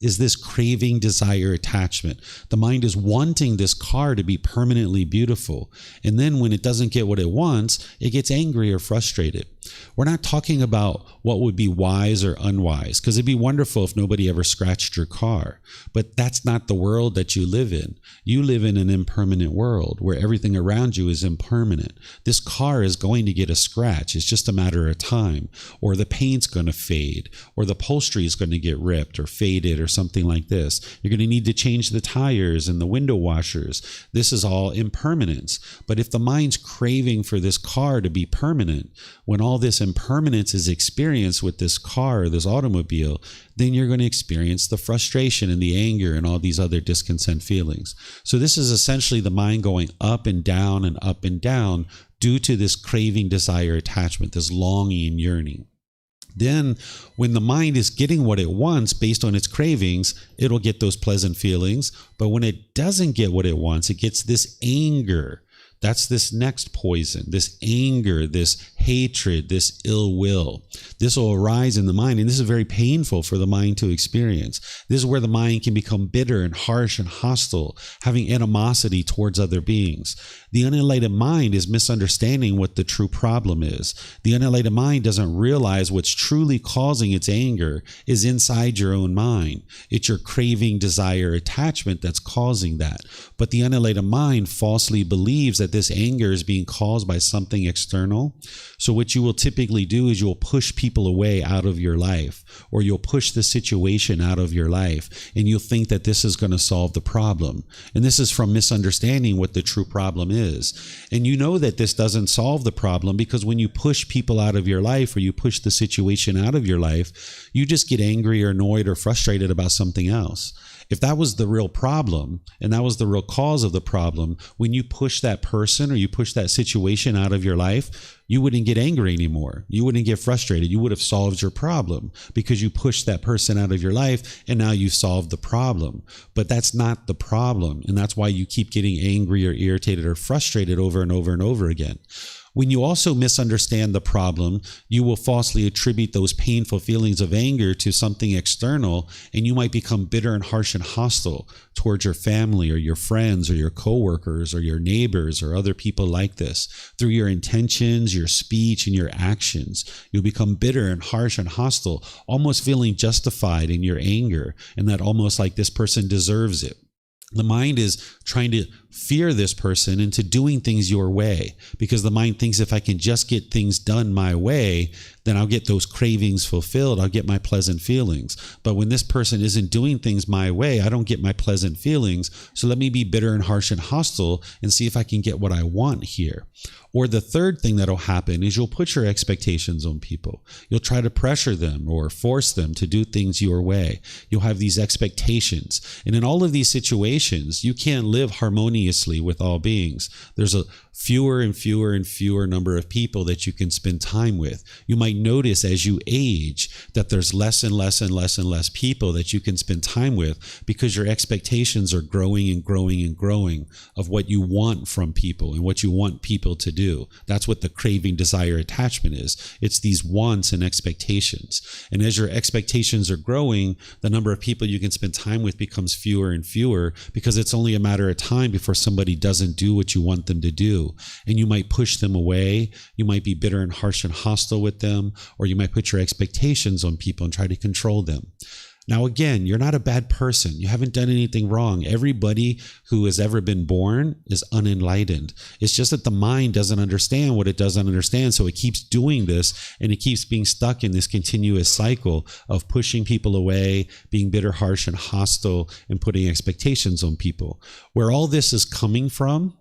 is this craving, desire, attachment. The mind is wanting this car to be permanently beautiful. And then when it doesn't get what it wants, it gets angry or frustrated. We're not talking about what would be wise or unwise, because it'd be wonderful if nobody ever scratched your car. But that's not the world that you live in. You live in an impermanent world where everything around you is impermanent. This car is going to get a scratch. It's just a matter of time. Or the paint's going to fade. Or the upholstery is going to get ripped or faded or something like this. You're going to need to change the tires and the window washers. This is all impermanence. But if the mind's craving for this car to be permanent, when all this impermanence is experienced with this car, this automobile, then you're going to experience the frustration and the anger and all these other discontent feelings. So this is essentially the mind going up and down due to this craving, desire, attachment, this longing and yearning. Then when the mind is getting what it wants based on its cravings, it'll get those pleasant feelings. But when it doesn't get what it wants, it gets this anger. That's this next poison, this anger, this hatred, this ill will. This will arise in the mind, and this is very painful for the mind to experience. This is where the mind can become bitter and harsh and hostile, having animosity towards other beings. The unenlightened mind is misunderstanding what the true problem is. The unenlightened mind doesn't realize what's truly causing its anger is inside your own mind. It's your craving, desire, attachment that's causing that. But the unenlightened mind falsely believes that this anger is being caused by something external. So what you will typically do is you'll push people away out of your life, or you'll push the situation out of your life, and you'll think that this is going to solve the problem. And this is from misunderstanding what the true problem is. And you know that this doesn't solve the problem, because when you push people out of your life, or you push the situation out of your life, you just get angry or annoyed or frustrated about something else. If that was the real problem, and that was the real cause of the problem, when you push that person or you push that situation out of your life, you wouldn't get angry anymore. You wouldn't get frustrated. You would have solved your problem because you pushed that person out of your life, and now you've solved the problem. But that's not the problem, and that's why you keep getting angry or irritated or frustrated over and over and over again. When you also misunderstand the problem, you will falsely attribute those painful feelings of anger to something external, and you might become bitter and harsh and hostile towards your family or your friends or your coworkers or your neighbors or other people like this. Through your intentions, your speech, and your actions, you'll become bitter and harsh and hostile, almost feeling justified in your anger, and that almost like this person deserves it. The mind is trying to fear this person into doing things your way, because the mind thinks if I can just get things done my way, then I'll get those cravings fulfilled. I'll get my pleasant feelings. But when this person isn't doing things my way, I don't get my pleasant feelings. So let me be bitter and harsh and hostile and see if I can get what I want here. Or the third thing that'll happen is you'll put your expectations on people. You'll try to pressure them or force them to do things your way. You'll have these expectations. And in all of these situations, you can't live harmoniously harmoniously with all beings. There's a fewer and fewer and fewer number of people that you can spend time with. You might notice as you age that there's less and less and less and less people that you can spend time with, because your expectations are growing and growing and growing of what you want from people and what you want people to do. That's what the craving, desire, attachment is. It's these wants and expectations. And as your expectations are growing, the number of people you can spend time with becomes fewer and fewer, because it's only a matter of time before somebody doesn't do what you want them to do. And you might push them away. You might be bitter and harsh and hostile with them, or you might put your expectations on people and try to control them. Now, again, you're not a bad person. You haven't done anything wrong. Everybody who has ever been born is unenlightened. It's just that the mind doesn't understand what it doesn't understand. So it keeps doing this, and it keeps being stuck in this continuous cycle of pushing people away, being bitter, harsh, and hostile, and putting expectations on people. Where all this is coming from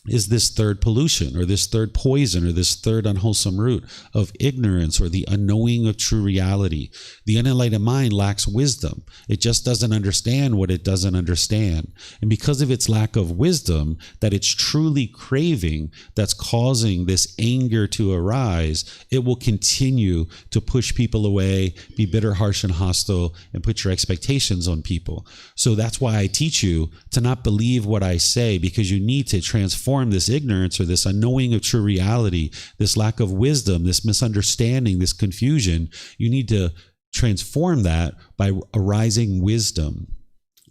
is this third pollution, or this third poison, or this third unwholesome root of ignorance, or the unknowing of true reality. The unenlightened mind lacks wisdom. It just doesn't understand what it doesn't understand. And because of its lack of wisdom, that it's truly craving that's causing this anger to arise, it will continue to push people away, be bitter, harsh, and hostile, and put your expectations on people. So that's why I teach you to not believe what I say, because you need to transform this ignorance, or this unknowing of true reality, this lack of wisdom, this misunderstanding, this confusion. You need to transform that by arising wisdom.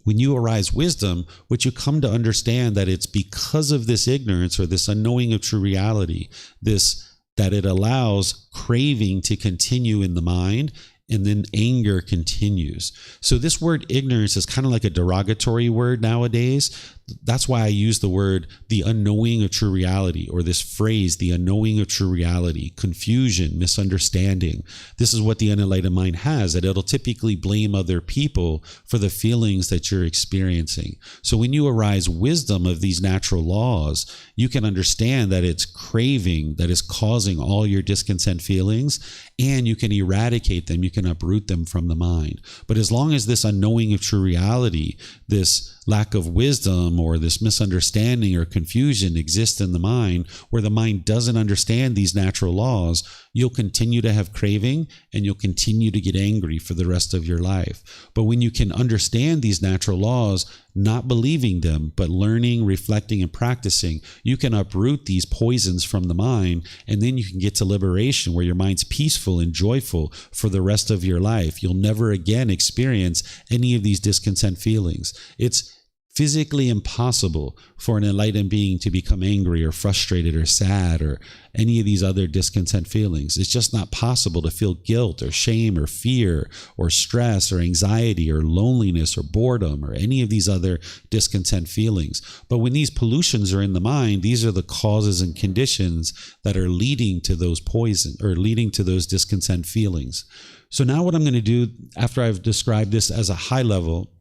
When you arise wisdom, what you come to understand that it's because of this ignorance, or this unknowing of true reality, that it allows craving to continue in the mind, and then anger continues. So this word ignorance is kind of like a derogatory word nowadays. That's why I use the word the unknowing of true reality, or this phrase, the unknowing of true reality, confusion, misunderstanding. This is what the unenlightened mind has, that it'll typically blame other people for the feelings that you're experiencing. So when you arise wisdom of these natural laws, you can understand that it's craving that is causing all your discontent feelings, and you can eradicate them, you can uproot them from the mind. But as long as this unknowing of true reality, this lack of wisdom, or this misunderstanding or confusion exists in the mind, where the mind doesn't understand these natural laws, you'll continue to have craving, and you'll continue to get angry for the rest of your life. But when you can understand these natural laws, not believing them, but learning, reflecting, and practicing, you can uproot these poisons from the mind, and then you can get to liberation, where your mind's peaceful and joyful for the rest of your life. You'll never again experience any of these discontent feelings. It's physically impossible for an enlightened being to become angry or frustrated or sad or any of these other discontent feelings. It's just not possible to feel guilt or shame or fear or stress or anxiety or loneliness or boredom or any of these other discontent feelings. But when these pollutions are in the mind, these are the causes and conditions that are leading to those poison, or leading to those discontent feelings. So now what I'm going to do, after I've described this as a high level,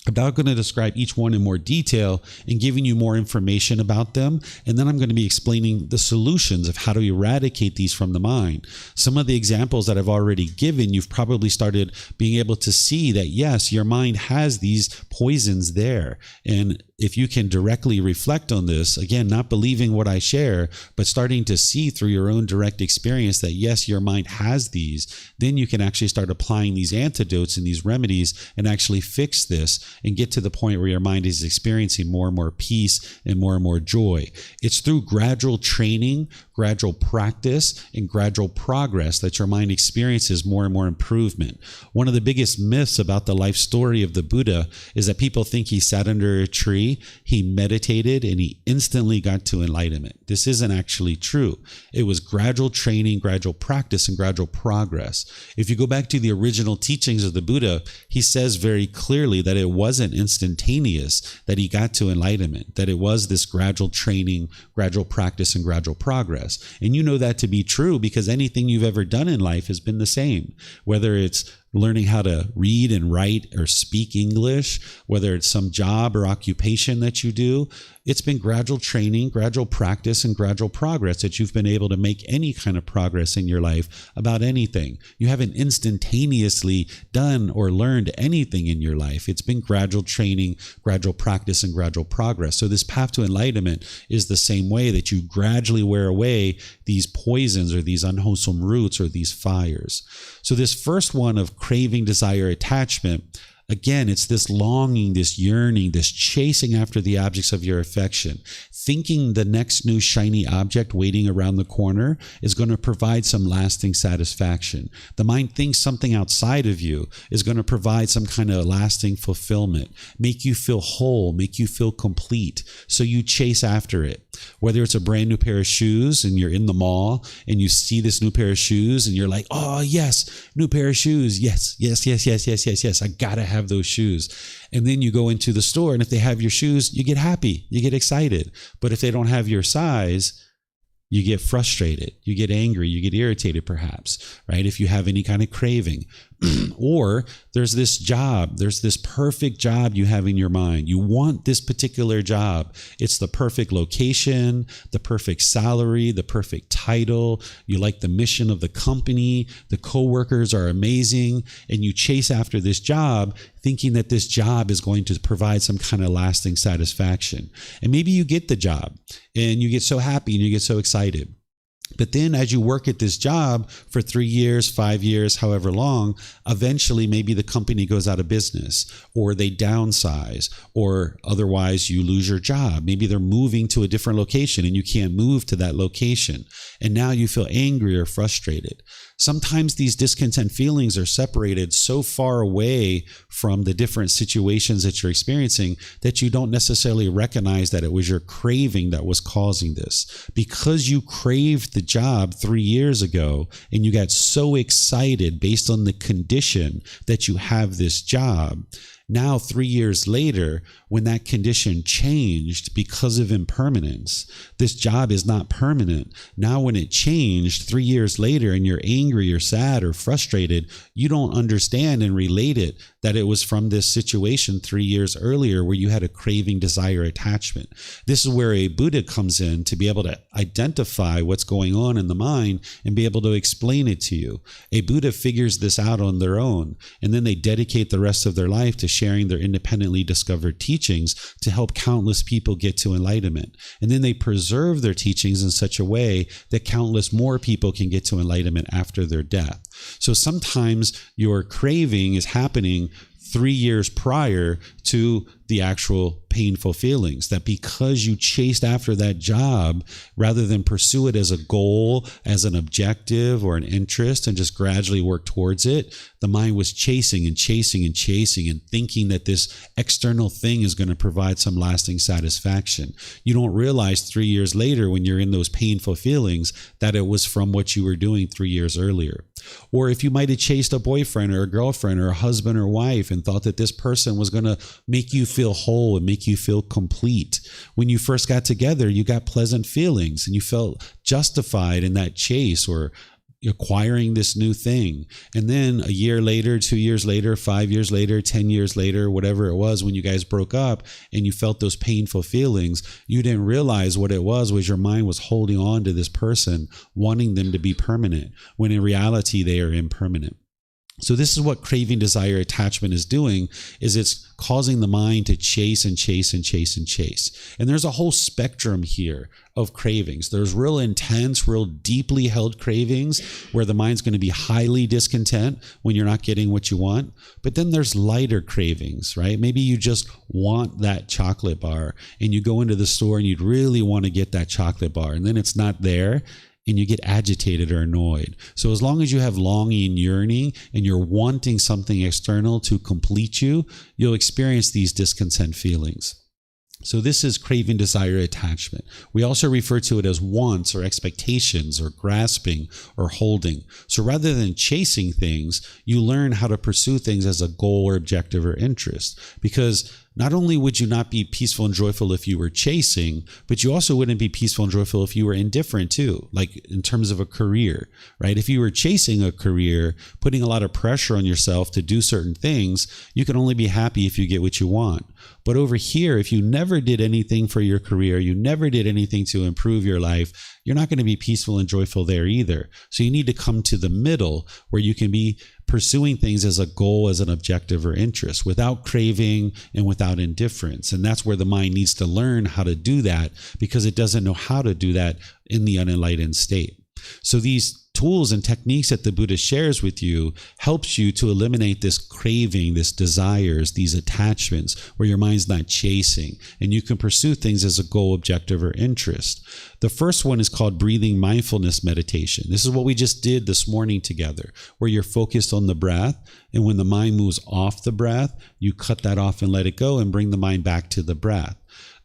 I'm now going to describe each one in more detail and giving you more information about them. And then I'm going to be explaining the solutions of how to eradicate these from the mind. Some of the examples that I've already given, you've probably started being able to see that, yes, your mind has these poisons there. And if you can directly reflect on this, again, not believing what I share, but starting to see through your own direct experience that, yes, your mind has these, then you can actually start applying these antidotes and these remedies and actually fix this and get to the point where your mind is experiencing more and more peace and more joy. It's through gradual training, gradual practice, and gradual progress that your mind experiences more and more improvement. One of the biggest myths about the life story of the Buddha is that people think he sat under a tree, he meditated, and he instantly got to enlightenment. This isn't actually true. It was gradual training, gradual practice, and gradual progress. If you go back to the original teachings of the Buddha, he says very clearly that it wasn't instantaneous that he got to enlightenment, that it was this gradual training, gradual practice, and gradual progress. And you know that to be true because anything you've ever done in life has been the same, whether it's learning how to read and write or speak English, whether it's some job or occupation that you do. It's been gradual training, gradual practice, and gradual progress that you've been able to make any kind of progress in your life about anything. You haven't instantaneously done or learned anything in your life. It's been gradual training, gradual practice, and gradual progress. So this path to enlightenment is the same way that you gradually wear away these poisons or these unwholesome roots or these fires. So this first one of craving, desire, attachment, again, it's this longing, this yearning, this chasing after the objects of your affection, thinking the next new shiny object waiting around the corner is going to provide some lasting satisfaction. The mind thinks something outside of you is going to provide some kind of lasting fulfillment, make you feel whole, make you feel complete. So you chase after it. Whether it's a brand new pair of shoes and you're in the mall and you see this new pair of shoes and you're like, oh yes, new pair of shoes. Yes. I gotta have those shoes. And then you go into the store, and if they have your shoes, you get happy, you get excited. But if they don't have your size, you get frustrated, you get angry, you get irritated perhaps, right? If you have any kind of craving. Or there's this job, there's this perfect job you have in your mind. You want this particular job. It's the perfect location, the perfect salary, the perfect title. You like the mission of the company. The coworkers are amazing. And you chase after this job thinking that this job is going to provide some kind of lasting satisfaction. And maybe you get the job and you get so happy and you get so excited. But then as you work at this job for 3 years, 5 years, however long, eventually maybe the company goes out of business or they downsize or otherwise you lose your job. Maybe they're moving to a different location and you can't move to that location. And now you feel angry or frustrated. Sometimes these discontent feelings are separated so far away from the different situations that you're experiencing that you don't necessarily recognize that it was your craving that was causing this. Because you craved the job 3 years ago and you got so excited based on the condition that you have this job, now 3 years later, when that condition changed because of impermanence, this job is not permanent. Now when it changed 3 years later and you're angry or sad or frustrated, you don't understand and relate it that it was from this situation 3 years earlier where you had a craving, desire, attachment. This is where a Buddha comes in to be able to identify what's going on in the mind and be able to explain it to you. A Buddha figures this out on their own, and then they dedicate the rest of their life to sharing their independently discovered teachings to help countless people get to enlightenment. And then they preserve their teachings in such a way that countless more people can get to enlightenment after their death. So sometimes your craving is happening 3 years prior to the actual painful feelings, that because you chased after that job rather than pursue it as a goal, as an objective or an interest and just gradually work towards it, the mind was chasing and thinking that this external thing is going to provide some lasting satisfaction. You don't realize 3 years later when you're in those painful feelings that it was from what you were doing 3 years earlier. Or if you might have chased a boyfriend or a girlfriend or a husband or wife and thought that this person was going to make you feel whole and make you feel complete. When you first got together, you got pleasant feelings and you felt justified in that chase or acquiring this new thing. And then a year later, 2 years later, 5 years later, 10 years later, whatever it was, when you guys broke up and you felt those painful feelings, you didn't realize what it was your mind was holding on to this person, wanting them to be permanent, when in reality they are impermanent. So this is what craving, desire, attachment is doing, is it's causing the mind to chase and chase and chase and chase. And there's a whole spectrum here of cravings. There's real intense, real deeply held cravings where the mind's going to be highly discontent when you're not getting what you want. But then there's lighter cravings, right? Maybe you just want that chocolate bar and you go into the store and you'd really want to get that chocolate bar and then it's not there. And you get agitated or annoyed. So as long as you have longing and yearning and you're wanting something external to complete you, you'll experience these discontent feelings. So this is craving, desire, attachment. We also refer to it as wants or expectations or grasping or holding. So rather than chasing things, you learn how to pursue things as a goal or objective or interest. Because not only would you not be peaceful and joyful if you were chasing, but you also wouldn't be peaceful and joyful if you were indifferent too, like in terms of a career, right? If you were chasing a career, putting a lot of pressure on yourself to do certain things, you can only be happy if you get what you want. But over here, if you never did anything for your career, you never did anything to improve your life, you're not going to be peaceful and joyful there either. So you need to come to the middle where you can be pursuing things as a goal, as an objective or interest, without craving and without indifference. And that's where the mind needs to learn how to do that, because it doesn't know how to do that in the unenlightened state. So these tools and techniques that the Buddha shares with you helps you to eliminate this craving, this desires, these attachments where your mind's not chasing, and you can pursue things as a goal, objective, or interest. The first one is called Breathing Mindfulness Meditation. This is what we just did this morning together, where you're focused on the breath, and when the mind moves off the breath, you cut that off and let it go and bring the mind back to the breath.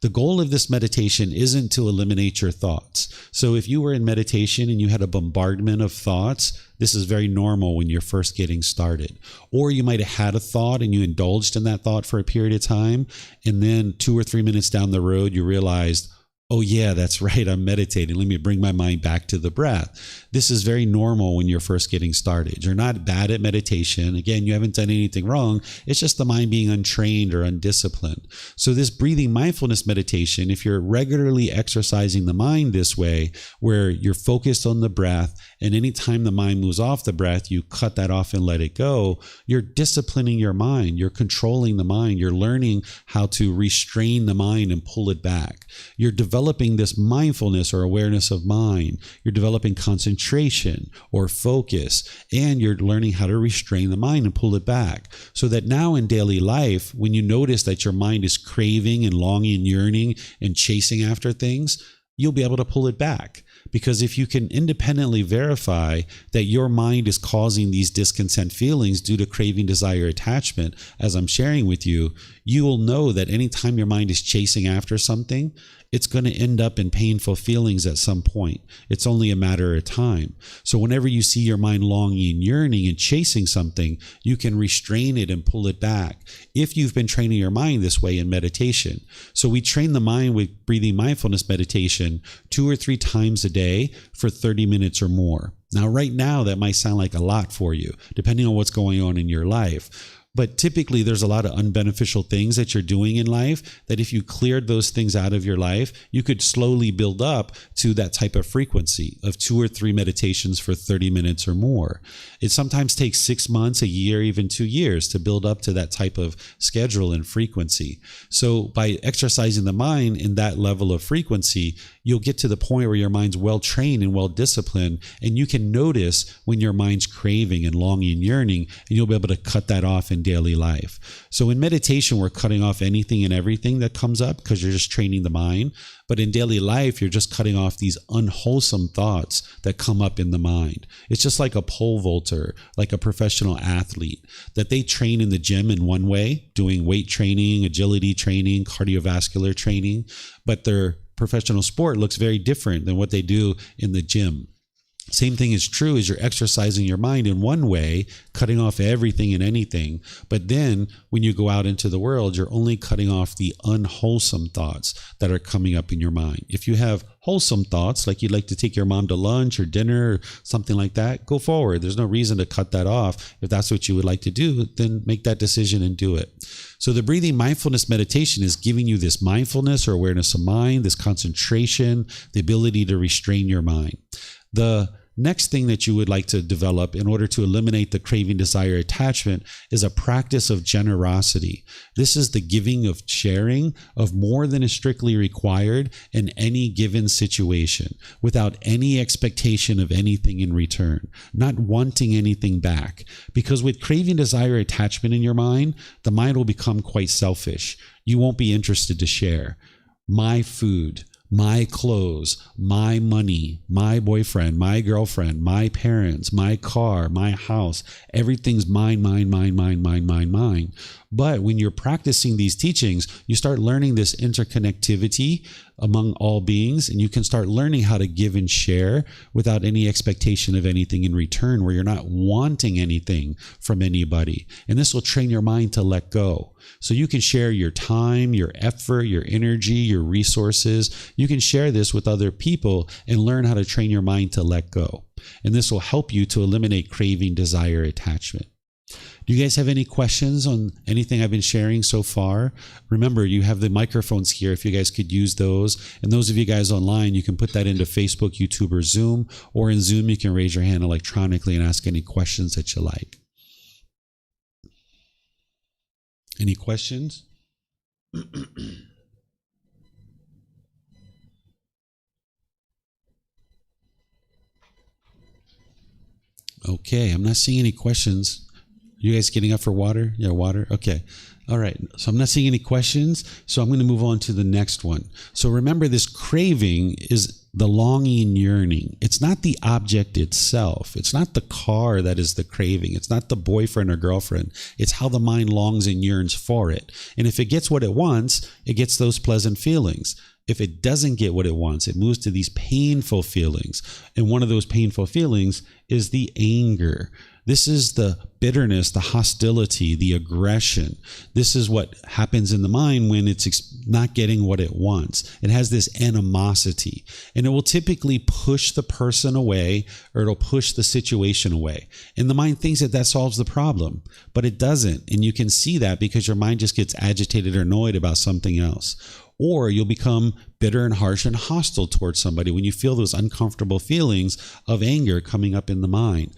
The goal of this meditation isn't to eliminate your thoughts. So if you were in meditation and you had a bombardment of thoughts, this is very normal when you're first getting started. Or you might have had a thought and you indulged in that thought for a period of time, and then 2 or 3 minutes down the road, you realized, oh yeah, that's right, I'm meditating. Let me bring my mind back to the breath. This is very normal when you're first getting started. You're not bad at meditation. Again, you haven't done anything wrong. It's just the mind being untrained or undisciplined. So this breathing mindfulness meditation, if you're regularly exercising the mind this way, where you're focused on the breath, and anytime the mind moves off the breath, you cut that off and let it go, you're disciplining your mind. You're controlling the mind. You're learning how to restrain the mind and pull it back. You're developing this mindfulness or awareness of mind. You're developing concentration or focus, and you're learning how to restrain the mind and pull it back. So that now in daily life, when you notice that your mind is craving and longing and yearning and chasing after things, you'll be able to pull it back. Because if you can independently verify that your mind is causing these discontent feelings due to craving, desire, attachment, as I'm sharing with you, you will know that anytime your mind is chasing after something, it's going to end up in painful feelings at some point. It's only a matter of time. So whenever you see your mind longing, yearning, and chasing something, you can restrain it and pull it back if you've been training your mind this way in meditation. So we train the mind with breathing mindfulness meditation 2 or 3 times a day for 30 minutes or more. Now, right now, that might sound like a lot for you, depending on what's going on in your life. But typically, there's a lot of unbeneficial things that you're doing in life that if you cleared those things out of your life, you could slowly build up to that type of frequency of 2 or 3 meditations for 30 minutes or more. It sometimes takes 6 months, a year, even 2 years to build up to that type of schedule and frequency. So by exercising the mind in that level of frequency, you'll get to the point where your mind's well trained and well disciplined, and you can notice when your mind's craving and longing and yearning, and you'll be able to cut that off in daily life. So in meditation, we're cutting off anything and everything that comes up because you're just training the mind. But in daily life, you're just cutting off these unwholesome thoughts that come up in the mind. It's just like a pole vaulter, like a professional athlete, that they train in the gym in one way, doing weight training, agility training, cardiovascular training, but their professional sport looks very different than what they do in the gym. Same thing is true as you're exercising your mind in one way, cutting off everything and anything. But then when you go out into the world, you're only cutting off the unwholesome thoughts that are coming up in your mind. If you have wholesome thoughts, like you'd like to take your mom to lunch or dinner or something like that, go forward. There's no reason to cut that off. If that's what you would like to do, then make that decision and do it. So the breathing mindfulness meditation is giving you this mindfulness or awareness of mind, this concentration, the ability to restrain your mind. The next thing that you would like to develop in order to eliminate the craving, desire, attachment is a practice of generosity. This is the giving of sharing of more than is strictly required in any given situation, without any expectation of anything in return, not wanting anything back. Because with craving, desire, attachment in your mind, the mind will become quite selfish. You won't be interested to share. My food, my clothes, my money, my boyfriend, my girlfriend, my parents, my car, my house, everything's mine, mine, mine, mine, mine, mine, mine. But when you're practicing these teachings, you start learning this interconnectivity among all beings, and you can start learning how to give and share without any expectation of anything in return, where you're not wanting anything from anybody. And this will train your mind to let go. So you can share your time, your effort, your energy, your resources. You can share this with other people and learn how to train your mind to let go. And this will help you to eliminate craving, desire, attachment. Do you guys have any questions on anything I've been sharing so far? Remember, you have the microphones here if you guys could use those. And those of you guys online, you can put that into Facebook, YouTube, or Zoom. Or in Zoom, you can raise your hand electronically and ask any questions that you like. Any questions? Okay, I'm not seeing any questions. You guys getting up for water? Yeah, water? Okay. All right. So I'm not seeing any questions. So I'm going to move on to the next one. So remember, this craving is the longing and yearning. It's not the object itself. It's not the car that is the craving. It's not the boyfriend or girlfriend. It's how the mind longs and yearns for it. And if it gets what it wants, it gets those pleasant feelings. If it doesn't get what it wants, it moves to these painful feelings. And one of those painful feelings is the anger. This is the bitterness, the hostility, the aggression. This is what happens in the mind when it's not getting what it wants. It has this animosity, and it will typically push the person away, or it'll push the situation away. And the mind thinks that that solves the problem, but it doesn't. And you can see that because your mind just gets agitated or annoyed about something else. Or you'll become bitter and harsh and hostile towards somebody when you feel those uncomfortable feelings of anger coming up in the mind.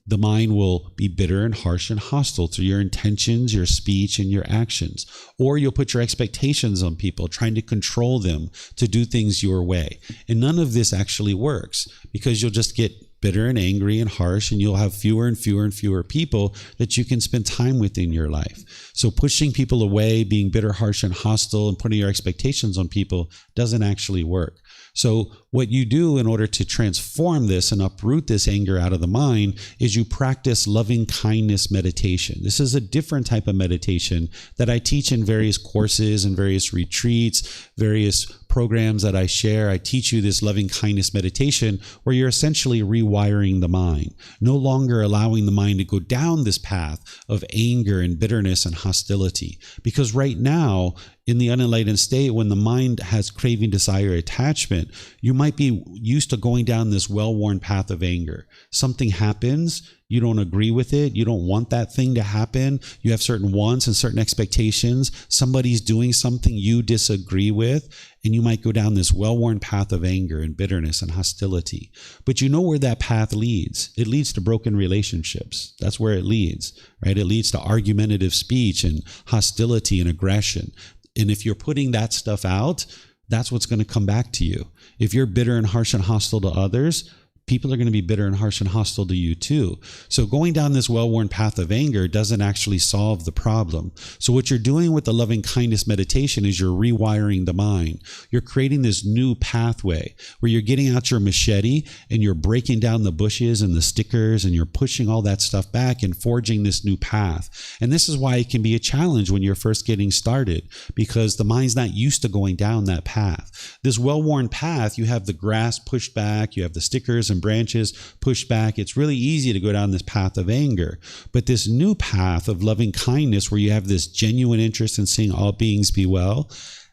The mind will be bitter and harsh and hostile through your intentions, your speech, and your actions. Or you'll put your expectations on people, trying to control them to do things your way. And none of this actually works, because you'll just get bitter and angry and harsh, and you'll have fewer and fewer and fewer people that you can spend time with in your life. So pushing people away, being bitter, harsh, and hostile, and putting your expectations on people doesn't actually work. So what you do in order to transform this and uproot this anger out of the mind is you practice loving kindness meditation. This is a different type of meditation that I teach in various courses and various retreats, various programs that I share. I teach you this loving kindness meditation where you're essentially rewiring the mind, no longer allowing the mind to go down this path of anger and bitterness and hostility. Because right now, in the unenlightened state, when the mind has craving, desire, attachment, you might be used to going down this well-worn path of anger. Something happens, you don't agree with it, you don't want that thing to happen, you have certain wants and certain expectations, somebody's doing something you disagree with, and you might go down this well-worn path of anger and bitterness and hostility. But you know where that path leads. It leads to broken relationships. That's where it leads, right? It leads to argumentative speech and hostility and aggression. And if you're putting that stuff out, that's what's going to come back to you. If you're bitter and harsh and hostile to others, people are going to be bitter and harsh and hostile to you too. So going down this well-worn path of anger doesn't actually solve the problem. So what you're doing with the loving kindness meditation is you're rewiring the mind. You're creating this new pathway where you're getting out your machete and you're breaking down the bushes and the stickers, and you're pushing all that stuff back and forging this new path. And this is why it can be a challenge when you're first getting started, because the mind's not used to going down that path. This well-worn path, you have the grass pushed back, you have the stickers and branches pushed back. It's really easy to go down this path of anger. But this new path of loving kindness, where you have this genuine interest in seeing all beings be well,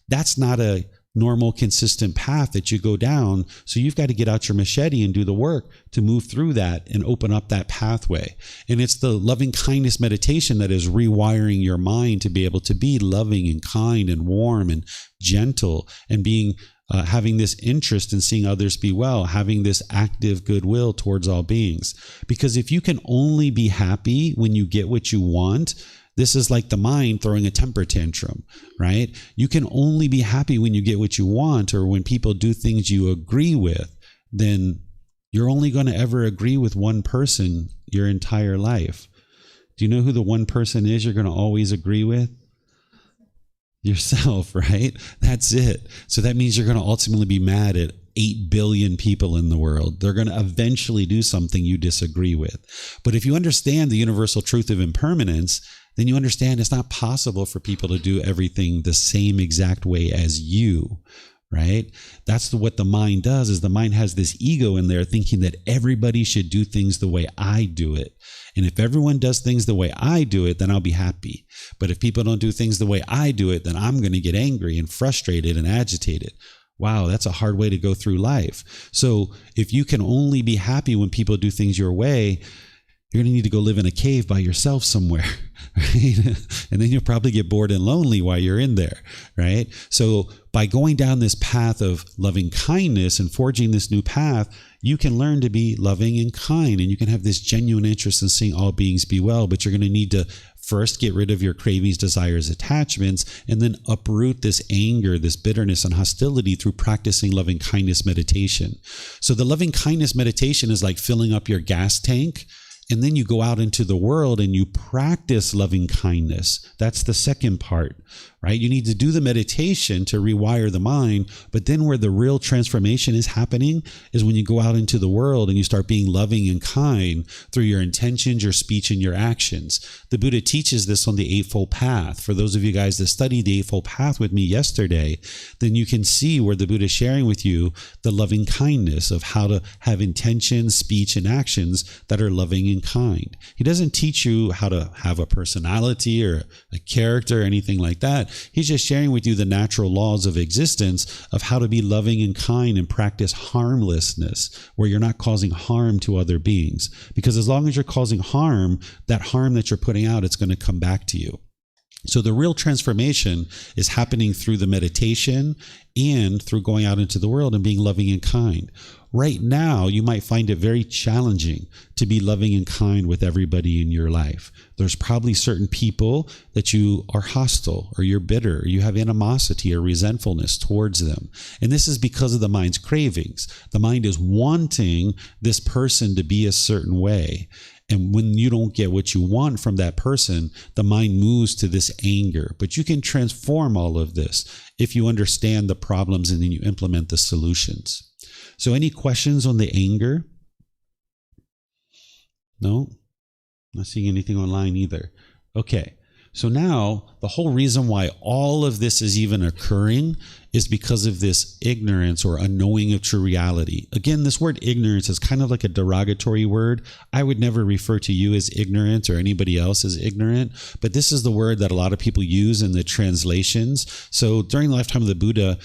that's not a normal, consistent path that you go down. So you've got to get out your machete and do the work to move through that and open up that pathway. And it's the loving kindness meditation that is rewiring your mind to be able to be loving and kind and warm and gentle, and being having this interest in seeing others be well, having this active goodwill towards all beings. Because if you can only be happy when you get what you want, this is like the mind throwing a temper tantrum, right? You can only be happy when you get what you want, or when people do things you agree with. Then you're only going to ever agree with one person your entire life. Do you know who the one person is you're going to always agree with? Yourself, right? That's it. So that means you're going to ultimately be mad at 8 billion people in the world. They're going to eventually do something you disagree with. But if you understand the universal truth of impermanence, then you understand it's not possible for people to do everything the same exact way as you, right? That's what the mind does, is the mind has this ego in there thinking that everybody should do things the way I do it. And if everyone does things the way I do it, then I'll be happy. But if people don't do things the way I do it, then I'm going to get angry and frustrated and agitated. Wow, that's a hard way to go through life. So if you can only be happy when people do things your way, you're going to need to go live in a cave by yourself somewhere, right? And then you'll probably get bored and lonely while you're in there, right? So by going down this path of loving kindness and forging this new path, you can learn to be loving and kind, and you can have this genuine interest in seeing all beings be well. But you're going to need to first get rid of your cravings, desires, attachments, and then uproot this anger, this bitterness and hostility through practicing loving kindness meditation. So the loving kindness meditation is like filling up your gas tank. And then you go out into the world and you practice loving kindness. That's the second part, right? You need to do the meditation to rewire the mind. But then where the real transformation is happening is when you go out into the world and you start being loving and kind through your intentions, your speech, and your actions. The Buddha teaches this on the Eightfold Path. For those of you guys that studied the Eightfold Path with me yesterday, then you can see where the Buddha is sharing with you the loving kindness of how to have intentions, speech, and actions that are loving and kind. He doesn't teach you how to have a personality or a character or anything like that. He's just sharing with you the natural laws of existence of how to be loving and kind and practice harmlessness, where you're not causing harm to other beings. Because as long as you're causing harm, that harm that you're putting out, it's going to come back to you. So the real transformation is happening through the meditation and through going out into the world and being loving and kind. Right now, you might find it very challenging to be loving and kind with everybody in your life. There's probably certain people that you are hostile, or you're bitter, or you have animosity or resentfulness towards them. And this is because of the mind's cravings. The mind is wanting this person to be a certain way. And when you don't get what you want from that person, the mind moves to this anger. But you can transform all of this if you understand the problems and then you implement the solutions. So any questions on the anger? No? Not seeing anything online either. Okay. So now the whole reason why all of this is even occurring is because of this ignorance or unknowing of true reality. Again, this word ignorance is kind of like a derogatory word. I would never refer to you as ignorant or anybody else as ignorant, but this is the word that a lot of people use in the translations. So during the lifetime of the Buddha,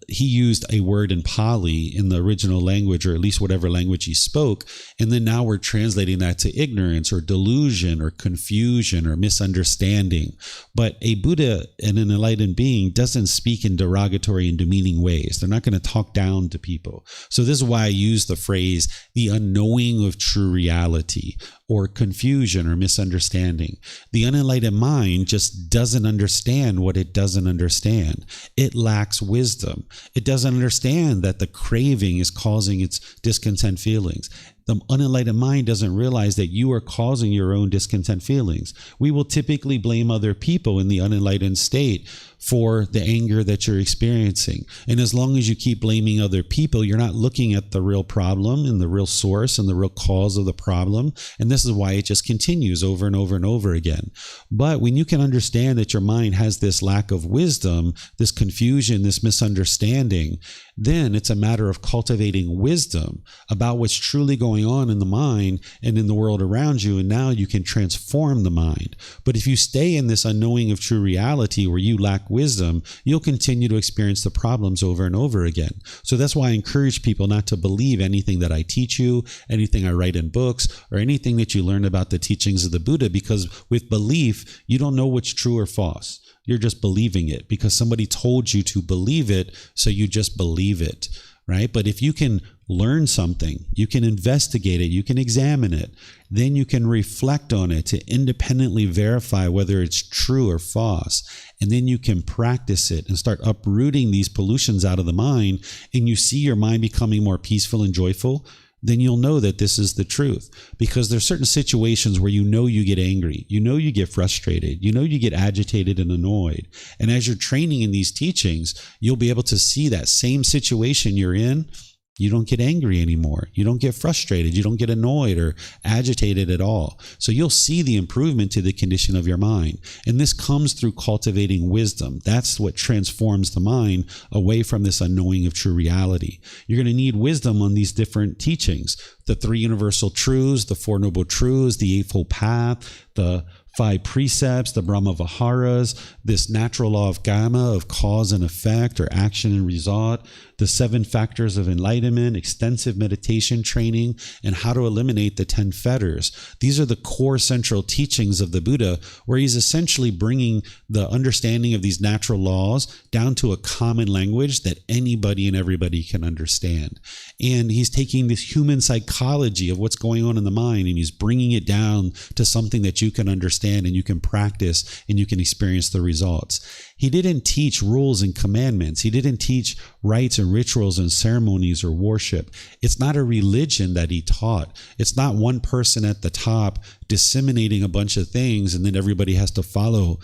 he used a word in Pali in the original language, or at least whatever language he spoke. And then now we're translating that to ignorance or delusion or confusion or misunderstanding. But a Buddha and an enlightened being doesn't speak in derogatory and demeaning ways. They're not going to talk down to people. So this is why I use the phrase, the unknowing of true reality, or confusion or misunderstanding. The unenlightened mind just doesn't understand what it doesn't understand. It lacks wisdom. It doesn't understand that the craving is causing its discontent feelings. The unenlightened mind doesn't realize that you are causing your own discontent feelings. We will typically blame other people in the unenlightened state for the anger that you're experiencing. And as long as you keep blaming other people, you're not looking at the real problem and the real source and the real cause of the problem. And this is why it just continues over and over and over again. But when you can understand that your mind has this lack of wisdom, this confusion, this misunderstanding, then it's a matter of cultivating wisdom about what's truly going on in the mind and in the world around you. And now you can transform the mind. But if you stay in this unknowing of true reality where you lack wisdom, you'll continue to experience the problems over and over again. So that's why I encourage people not to believe anything that I teach you, anything I write in books, or anything that you learn about the teachings of the Buddha, because with belief, you don't know what's true or false. You're just believing it because somebody told you to believe it, so you just believe it, right? But if you can learn something, you can investigate it, you can examine it, then you can reflect on it to independently verify whether it's true or false. And then you can practice it and start uprooting these pollutions out of the mind, and you see your mind becoming more peaceful and joyful. then you'll know that this is the truth. Because there's certain situations where you get angry, you get frustrated, you get agitated and annoyed. And as you're training in these teachings, you'll be able to see that same situation you're in. You don't get angry anymore. You don't get frustrated. You don't get annoyed or agitated at all. So you'll see the improvement to the condition of your mind. And this comes through cultivating wisdom. That's what transforms the mind away from this unknowing of true reality. You're going to need wisdom on these different teachings. The 3 universal truths, the 4 noble truths, the Eightfold Path, the 5 precepts, the Brahma Viharas, this natural law of karma, of cause and effect, or action and result, the 7 factors of enlightenment, extensive meditation training, and how to eliminate the 10 fetters. These are the core central teachings of the Buddha, where he's essentially bringing the understanding of these natural laws down to a common language that anybody and everybody can understand. And he's taking this human psychology of what's going on in the mind, and he's bringing it down to something that you can understand and you can practice and you can experience the results. He didn't teach rules and commandments. He didn't teach rites and rituals and ceremonies or worship. It's not a religion that he taught. It's not one person at the top disseminating a bunch of things and then everybody has to follow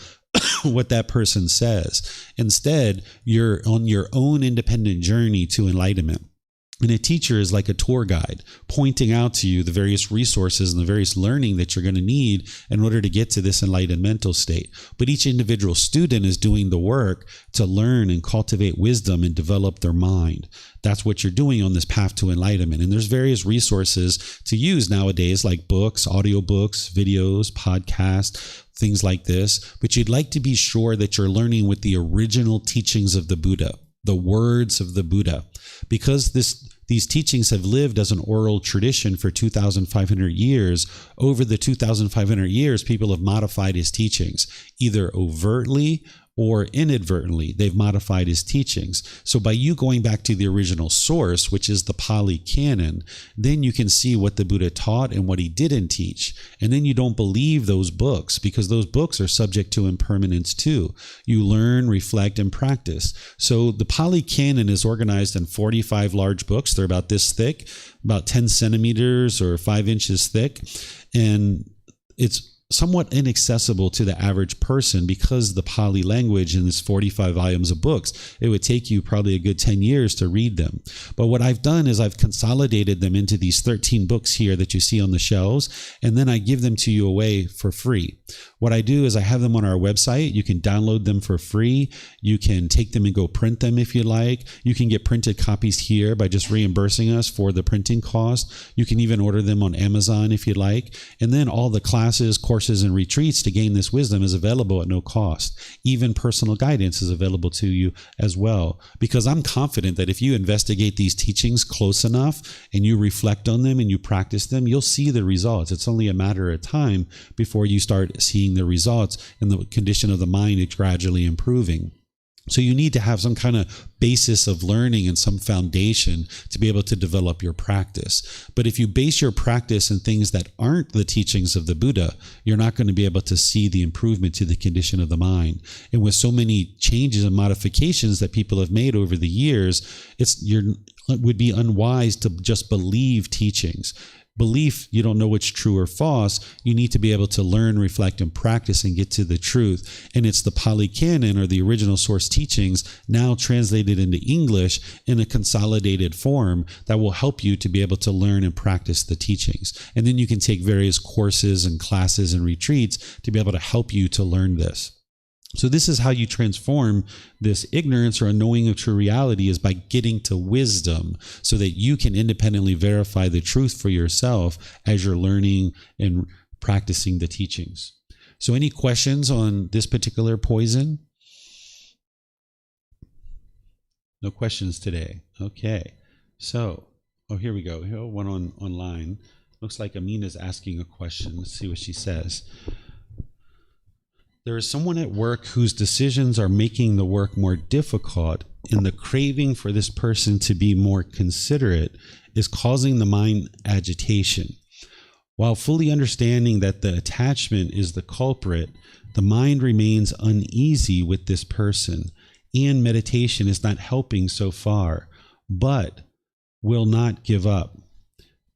what that person says. Instead, you're on your own independent journey to enlightenment. And a teacher is like a tour guide, pointing out to you the various resources and the various learning that you're going to need in order to get to this enlightened mental state. But each individual student is doing the work to learn and cultivate wisdom and develop their mind. That's what you're doing on this path to enlightenment. And there's various resources to use nowadays, like books, audiobooks, videos, podcasts, things like this. But you'd like to be sure that you're learning with the original teachings of the Buddha, the words of the Buddha, because these teachings have lived as an oral tradition for 2,500 years. Over the 2,500 years, people have modified his teachings, either overtly or inadvertently. They've modified his teachings. So by you going back to the original source, which is the Pali Canon, then you can see what the Buddha taught and what he didn't teach. And then you don't believe those books, because those books are subject to impermanence too. You learn, reflect, and practice. So the Pali Canon is organized in 45 large books. They're about this thick, about 10 centimeters or 5 inches thick. And it's somewhat inaccessible to the average person because the Pali language in this 45 volumes of books, it would take you probably a good 10 years to read them. But what I've done is I've consolidated them into these 13 books here that you see on the shelves, and then I give them to you away for free. What I do is I have them on our website. You can download them for free. You can take them and go print them if you like. You can get printed copies here by just reimbursing us for the printing cost. You can even order them on Amazon if you'd like. And then all the classes, courses, and retreats to gain this wisdom is available at no cost. Even personal guidance is available to you as well, because I'm confident that if you investigate these teachings close enough and you reflect on them and you practice them, you'll see the results. It's only a matter of time before you start seeing the results and the condition of the mind is gradually improving. So you need to have some kind of basis of learning and some foundation to be able to develop your practice. But if you base your practice in things that aren't the teachings of the Buddha, you're not going to be able to see the improvement to the condition of the mind. And with so many changes and modifications that people have made over the years, it would be unwise to just believe teachings. Belief, you don't know what's true or false. You need to be able to learn, reflect, and practice and get to the truth. And it's the Pali Canon, or the original source teachings, now translated into English in a consolidated form that will help you to be able to learn and practice the teachings. And then you can take various courses and classes and retreats to be able to help you to learn this. So this is how you transform this ignorance or unknowing of true reality, is by getting to wisdom so that you can independently verify the truth for yourself as you're learning and practicing the teachings. So any questions on this particular poison? No questions today. Okay. So, here we go. Here, one online. Looks like Amina's asking a question. Let's see what she says. There is someone at work whose decisions are making the work more difficult, and the craving for this person to be more considerate is causing the mind agitation. While fully understanding that the attachment is the culprit, the mind remains uneasy with this person, and meditation is not helping so far, but will not give up.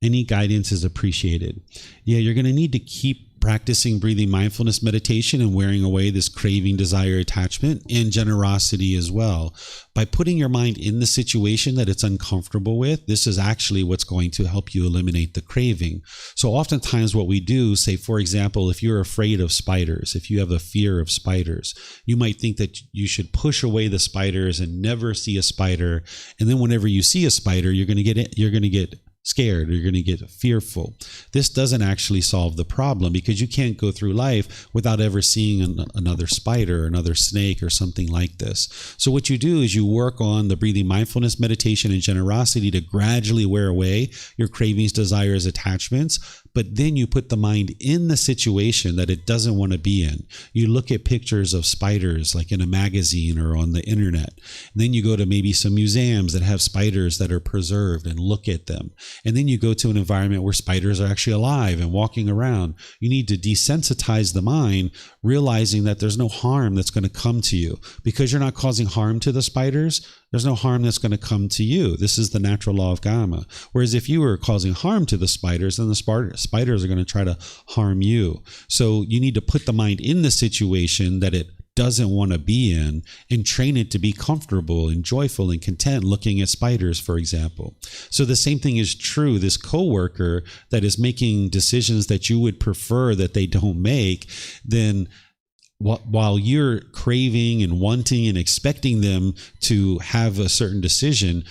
Any guidance is appreciated. Yeah, you're going to need to keep practicing breathing mindfulness meditation and wearing away this craving, desire, attachment, and generosity as well. By putting your mind in the situation that it's uncomfortable with, this is actually what's going to help you eliminate the craving. So oftentimes what we do, say, for example, if you're afraid of spiders, if you have a fear of spiders, you might think that you should push away the spiders and never see a spider. And then whenever you see a spider, you're going to get scared, or you're going to get fearful. This doesn't actually solve the problem, because you can't go through life without ever seeing another spider, another snake, or something like this. So what you do is you work on the breathing mindfulness meditation and generosity to gradually wear away your cravings, desires, attachments. But then you put the mind in the situation that it doesn't want to be in. You look at pictures of spiders like in a magazine or on the internet. And then you go to maybe some museums that have spiders that are preserved and look at them. And then you go to an environment where spiders are actually alive and walking around. You need to desensitize the mind, realizing that there's no harm that's going to come to you. Because you're not causing harm to the spiders, there's no harm that's going to come to you. This is the natural law of karma. Whereas if you were causing harm to the spiders, then the spiders are going to try to harm you. So you need to put the mind in the situation that it doesn't want to be in and train it to be comfortable and joyful and content looking at spiders, for example. So the same thing is true. This coworker that is making decisions that you would prefer that they don't make, then while you're craving and wanting and expecting them to have a certain decision,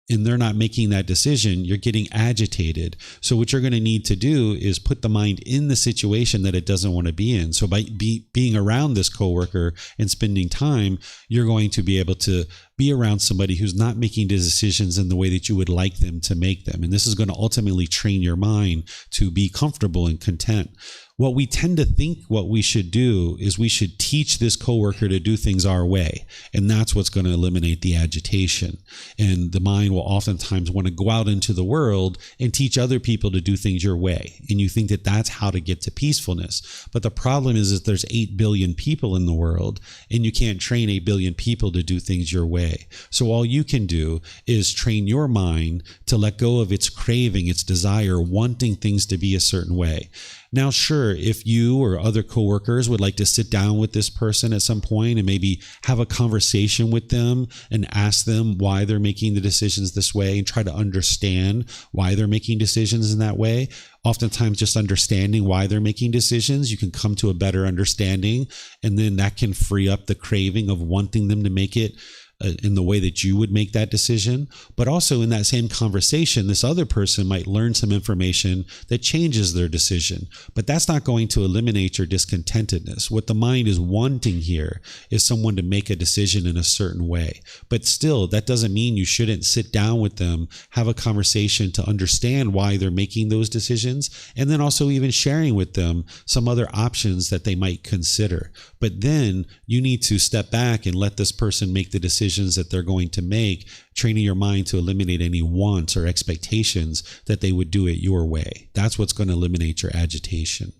and they're not making that decision, you're getting agitated. So what you're going to need to do is put the mind in the situation that it doesn't want to be in. So by being around this coworker and spending time, you're going to be able to be around somebody who's not making decisions in the way that you would like them to make them. And this is going to ultimately train your mind to be comfortable and content. What we tend to think what we should do is we should teach this coworker to do things our way. And that's what's going to eliminate the agitation. And the mind will oftentimes want to go out into the world and teach other people to do things your way. And you think that that's how to get to peacefulness. But the problem is that there's 8 billion people in the world, and you can't train 8 billion people to do things your way. So all you can do is train your mind to let go of its craving, its desire, wanting things to be a certain way. Now, sure, if you or other coworkers would like to sit down with this person at some point and maybe have a conversation with them and ask them why they're making the decisions this way and try to understand why they're making decisions in that way. Oftentimes, just understanding why they're making decisions, you can come to a better understanding, and then that can free up the craving of wanting them to make it in the way that you would make that decision. But also in that same conversation, this other person might learn some information that changes their decision. But that's not going to eliminate your discontentedness. What the mind is wanting here is someone to make a decision in a certain way. But still, that doesn't mean you shouldn't sit down with them, have a conversation to understand why they're making those decisions, and then also even sharing with them some other options that they might consider. But then you need to step back and let this person make the decisions that they're going to make, training your mind to eliminate any wants or expectations that they would do it your way. That's what's going to eliminate your agitation.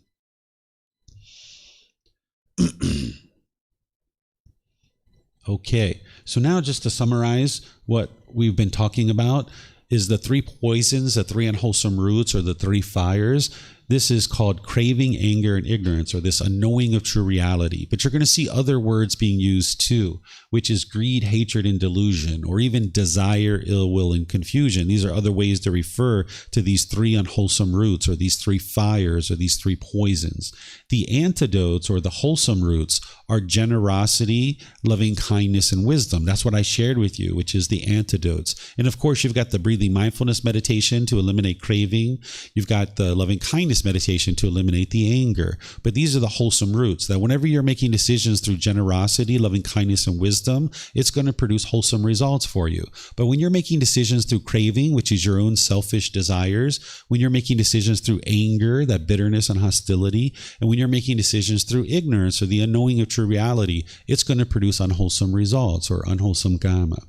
Okay, so now just to summarize what we've been talking about is the 3 poisons, the 3 unwholesome roots, or the 3 fires. This is called craving, anger, and ignorance, or this unknowing of true reality. But you're going to see other words being used too, which is greed, hatred, and delusion, or even desire, ill will, and confusion. These are other ways to refer to these 3 unwholesome roots, or these 3 fires, or these 3 poisons. The antidotes, or the wholesome roots, are generosity, loving kindness, and wisdom. That's what I shared with you, which is the antidotes. And of course, you've got the breathing mindfulness meditation to eliminate craving. You've got the loving kindness meditation to eliminate the anger. But these are the wholesome roots, that whenever you're making decisions through generosity, loving kindness, and wisdom, it's going to produce wholesome results for you. But when you're making decisions through craving, which is your own selfish desires, when you're making decisions through anger, that bitterness and hostility, and when you're making decisions through ignorance, or the unknowing of true reality, it's going to produce unwholesome results, or unwholesome karma.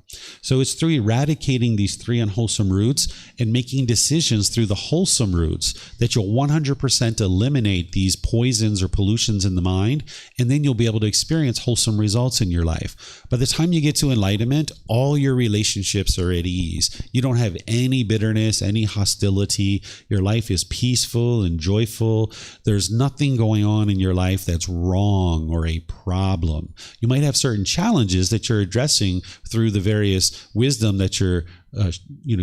So it's through eradicating these 3 unwholesome roots and making decisions through the wholesome roots that you'll 100% 100% eliminate these poisons or pollutions in the mind, and then you'll be able to experience wholesome results in your life. By the time you get to enlightenment, all your relationships are at ease. You don't have any bitterness, any hostility. Your life is peaceful and joyful. There's nothing going on in your life that's wrong or a problem. You might have certain challenges that you're addressing through the various wisdom that you're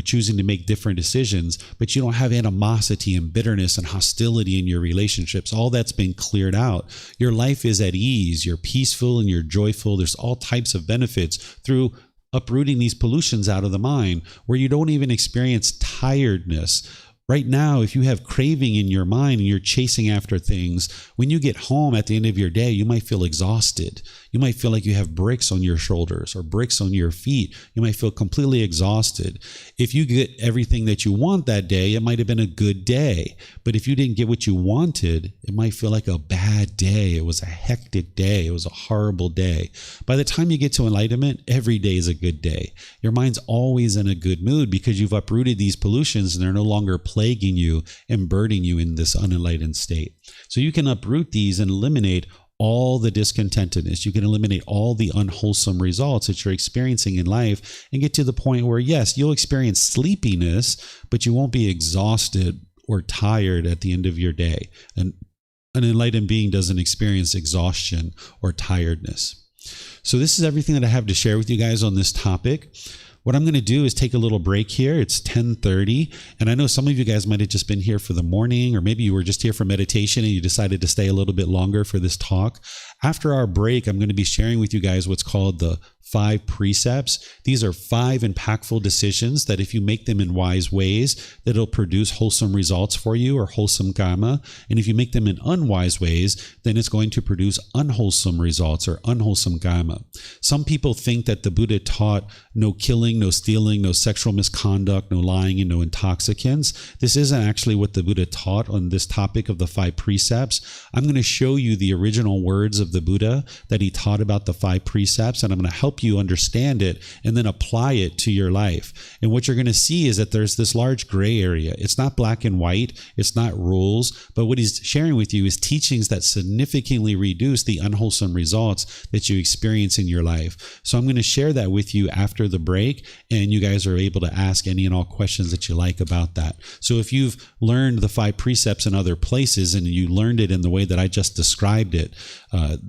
choosing to make different decisions, but you don't have animosity and bitterness and hostility in your relationships. All that's been cleared out. Your life is at ease. You're peaceful and you're joyful. There's all types of benefits through uprooting these pollutions out of the mind, where you don't even experience tiredness. Right now, if you have craving in your mind and you're chasing after things, when you get home at the end of your day, you might feel exhausted. You might feel like you have bricks on your shoulders or bricks on your feet. You might feel completely exhausted. If you get everything that you want that day, it might have been a good day. But if you didn't get what you wanted, it might feel like a bad day. It was a hectic day. It was a horrible day. By the time you get to enlightenment, every day is a good day. Your mind's always in a good mood because you've uprooted these pollutions and they're no longer plaguing you and burdening you in this unenlightened state. So you can uproot these and eliminate all the discontentedness. You can eliminate all the unwholesome results that you're experiencing in life and get to the point where, yes, you'll experience sleepiness, but you won't be exhausted or tired at the end of your day. And an enlightened being doesn't experience exhaustion or tiredness. So this is everything that I have to share with you guys on this topic. What I'm going to do is take a little break here. It's 10:30, and I know some of you guys might have just been here for the morning, or maybe you were just here for meditation and you decided to stay a little bit longer for this talk. After our break, I'm going to be sharing with you guys what's called the 5 precepts. These are 5 impactful decisions that if you make them in wise ways, that it'll produce wholesome results for you, or wholesome karma. And if you make them in unwise ways, then it's going to produce unwholesome results or unwholesome karma. Some people think that the Buddha taught no killing, no stealing, no sexual misconduct, no lying, and no intoxicants. This isn't actually what the Buddha taught on this topic of the 5 precepts. I'm going to show you the original words of the Buddha that he taught about the 5 precepts, and I'm going to help you understand it and then apply it to your life. And what you're going to see is that there's this large gray area. It's not black and white. It's not rules. But what he's sharing with you is teachings that significantly reduce the unwholesome results that you experience in your life. So I'm going to share that with you after the break, and you guys are able to ask any and all questions that you like about that. So if you've learned the 5 precepts in other places and you learned it in the way that I just described it,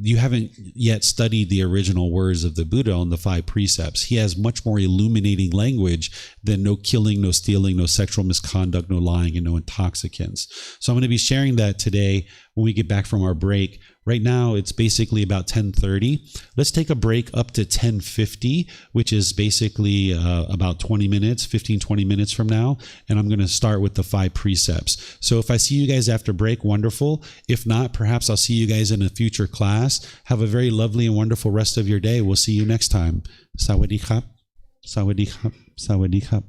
you haven't yet studied the original words of the Buddha on the 5 precepts. He has much more illuminating language than no killing, no stealing, no sexual misconduct, no lying, and no intoxicants. So I'm going to be sharing that today when we get back from our break. Right now, it's basically about 10:30. Let's take a break up to 10:50, which is basically about 20 minutes from now. And I'm going to start with the 5 precepts. So if I see you guys after break, wonderful. If not, perhaps I'll see you guys in a future class. Have a very lovely and wonderful rest of your day. We'll see you next time. Sawadee khap. Sawadee khap. Sawadee khap.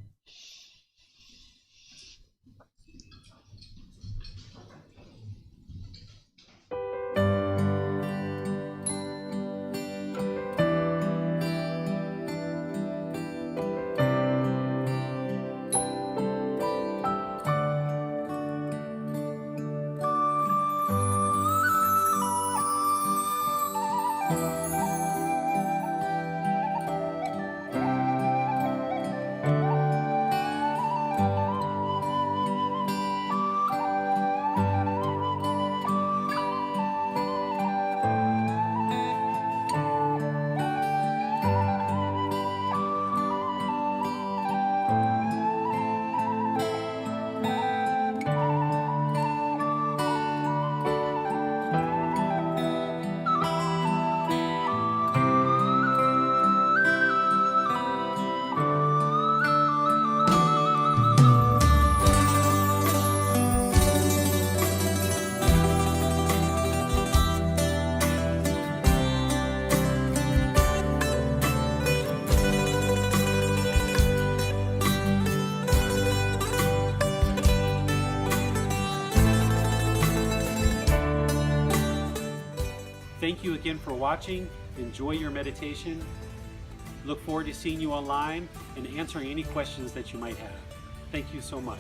Thank you again for watching. Enjoy your meditation. Look forward to seeing you online and answering any questions that you might have. Thank you so much.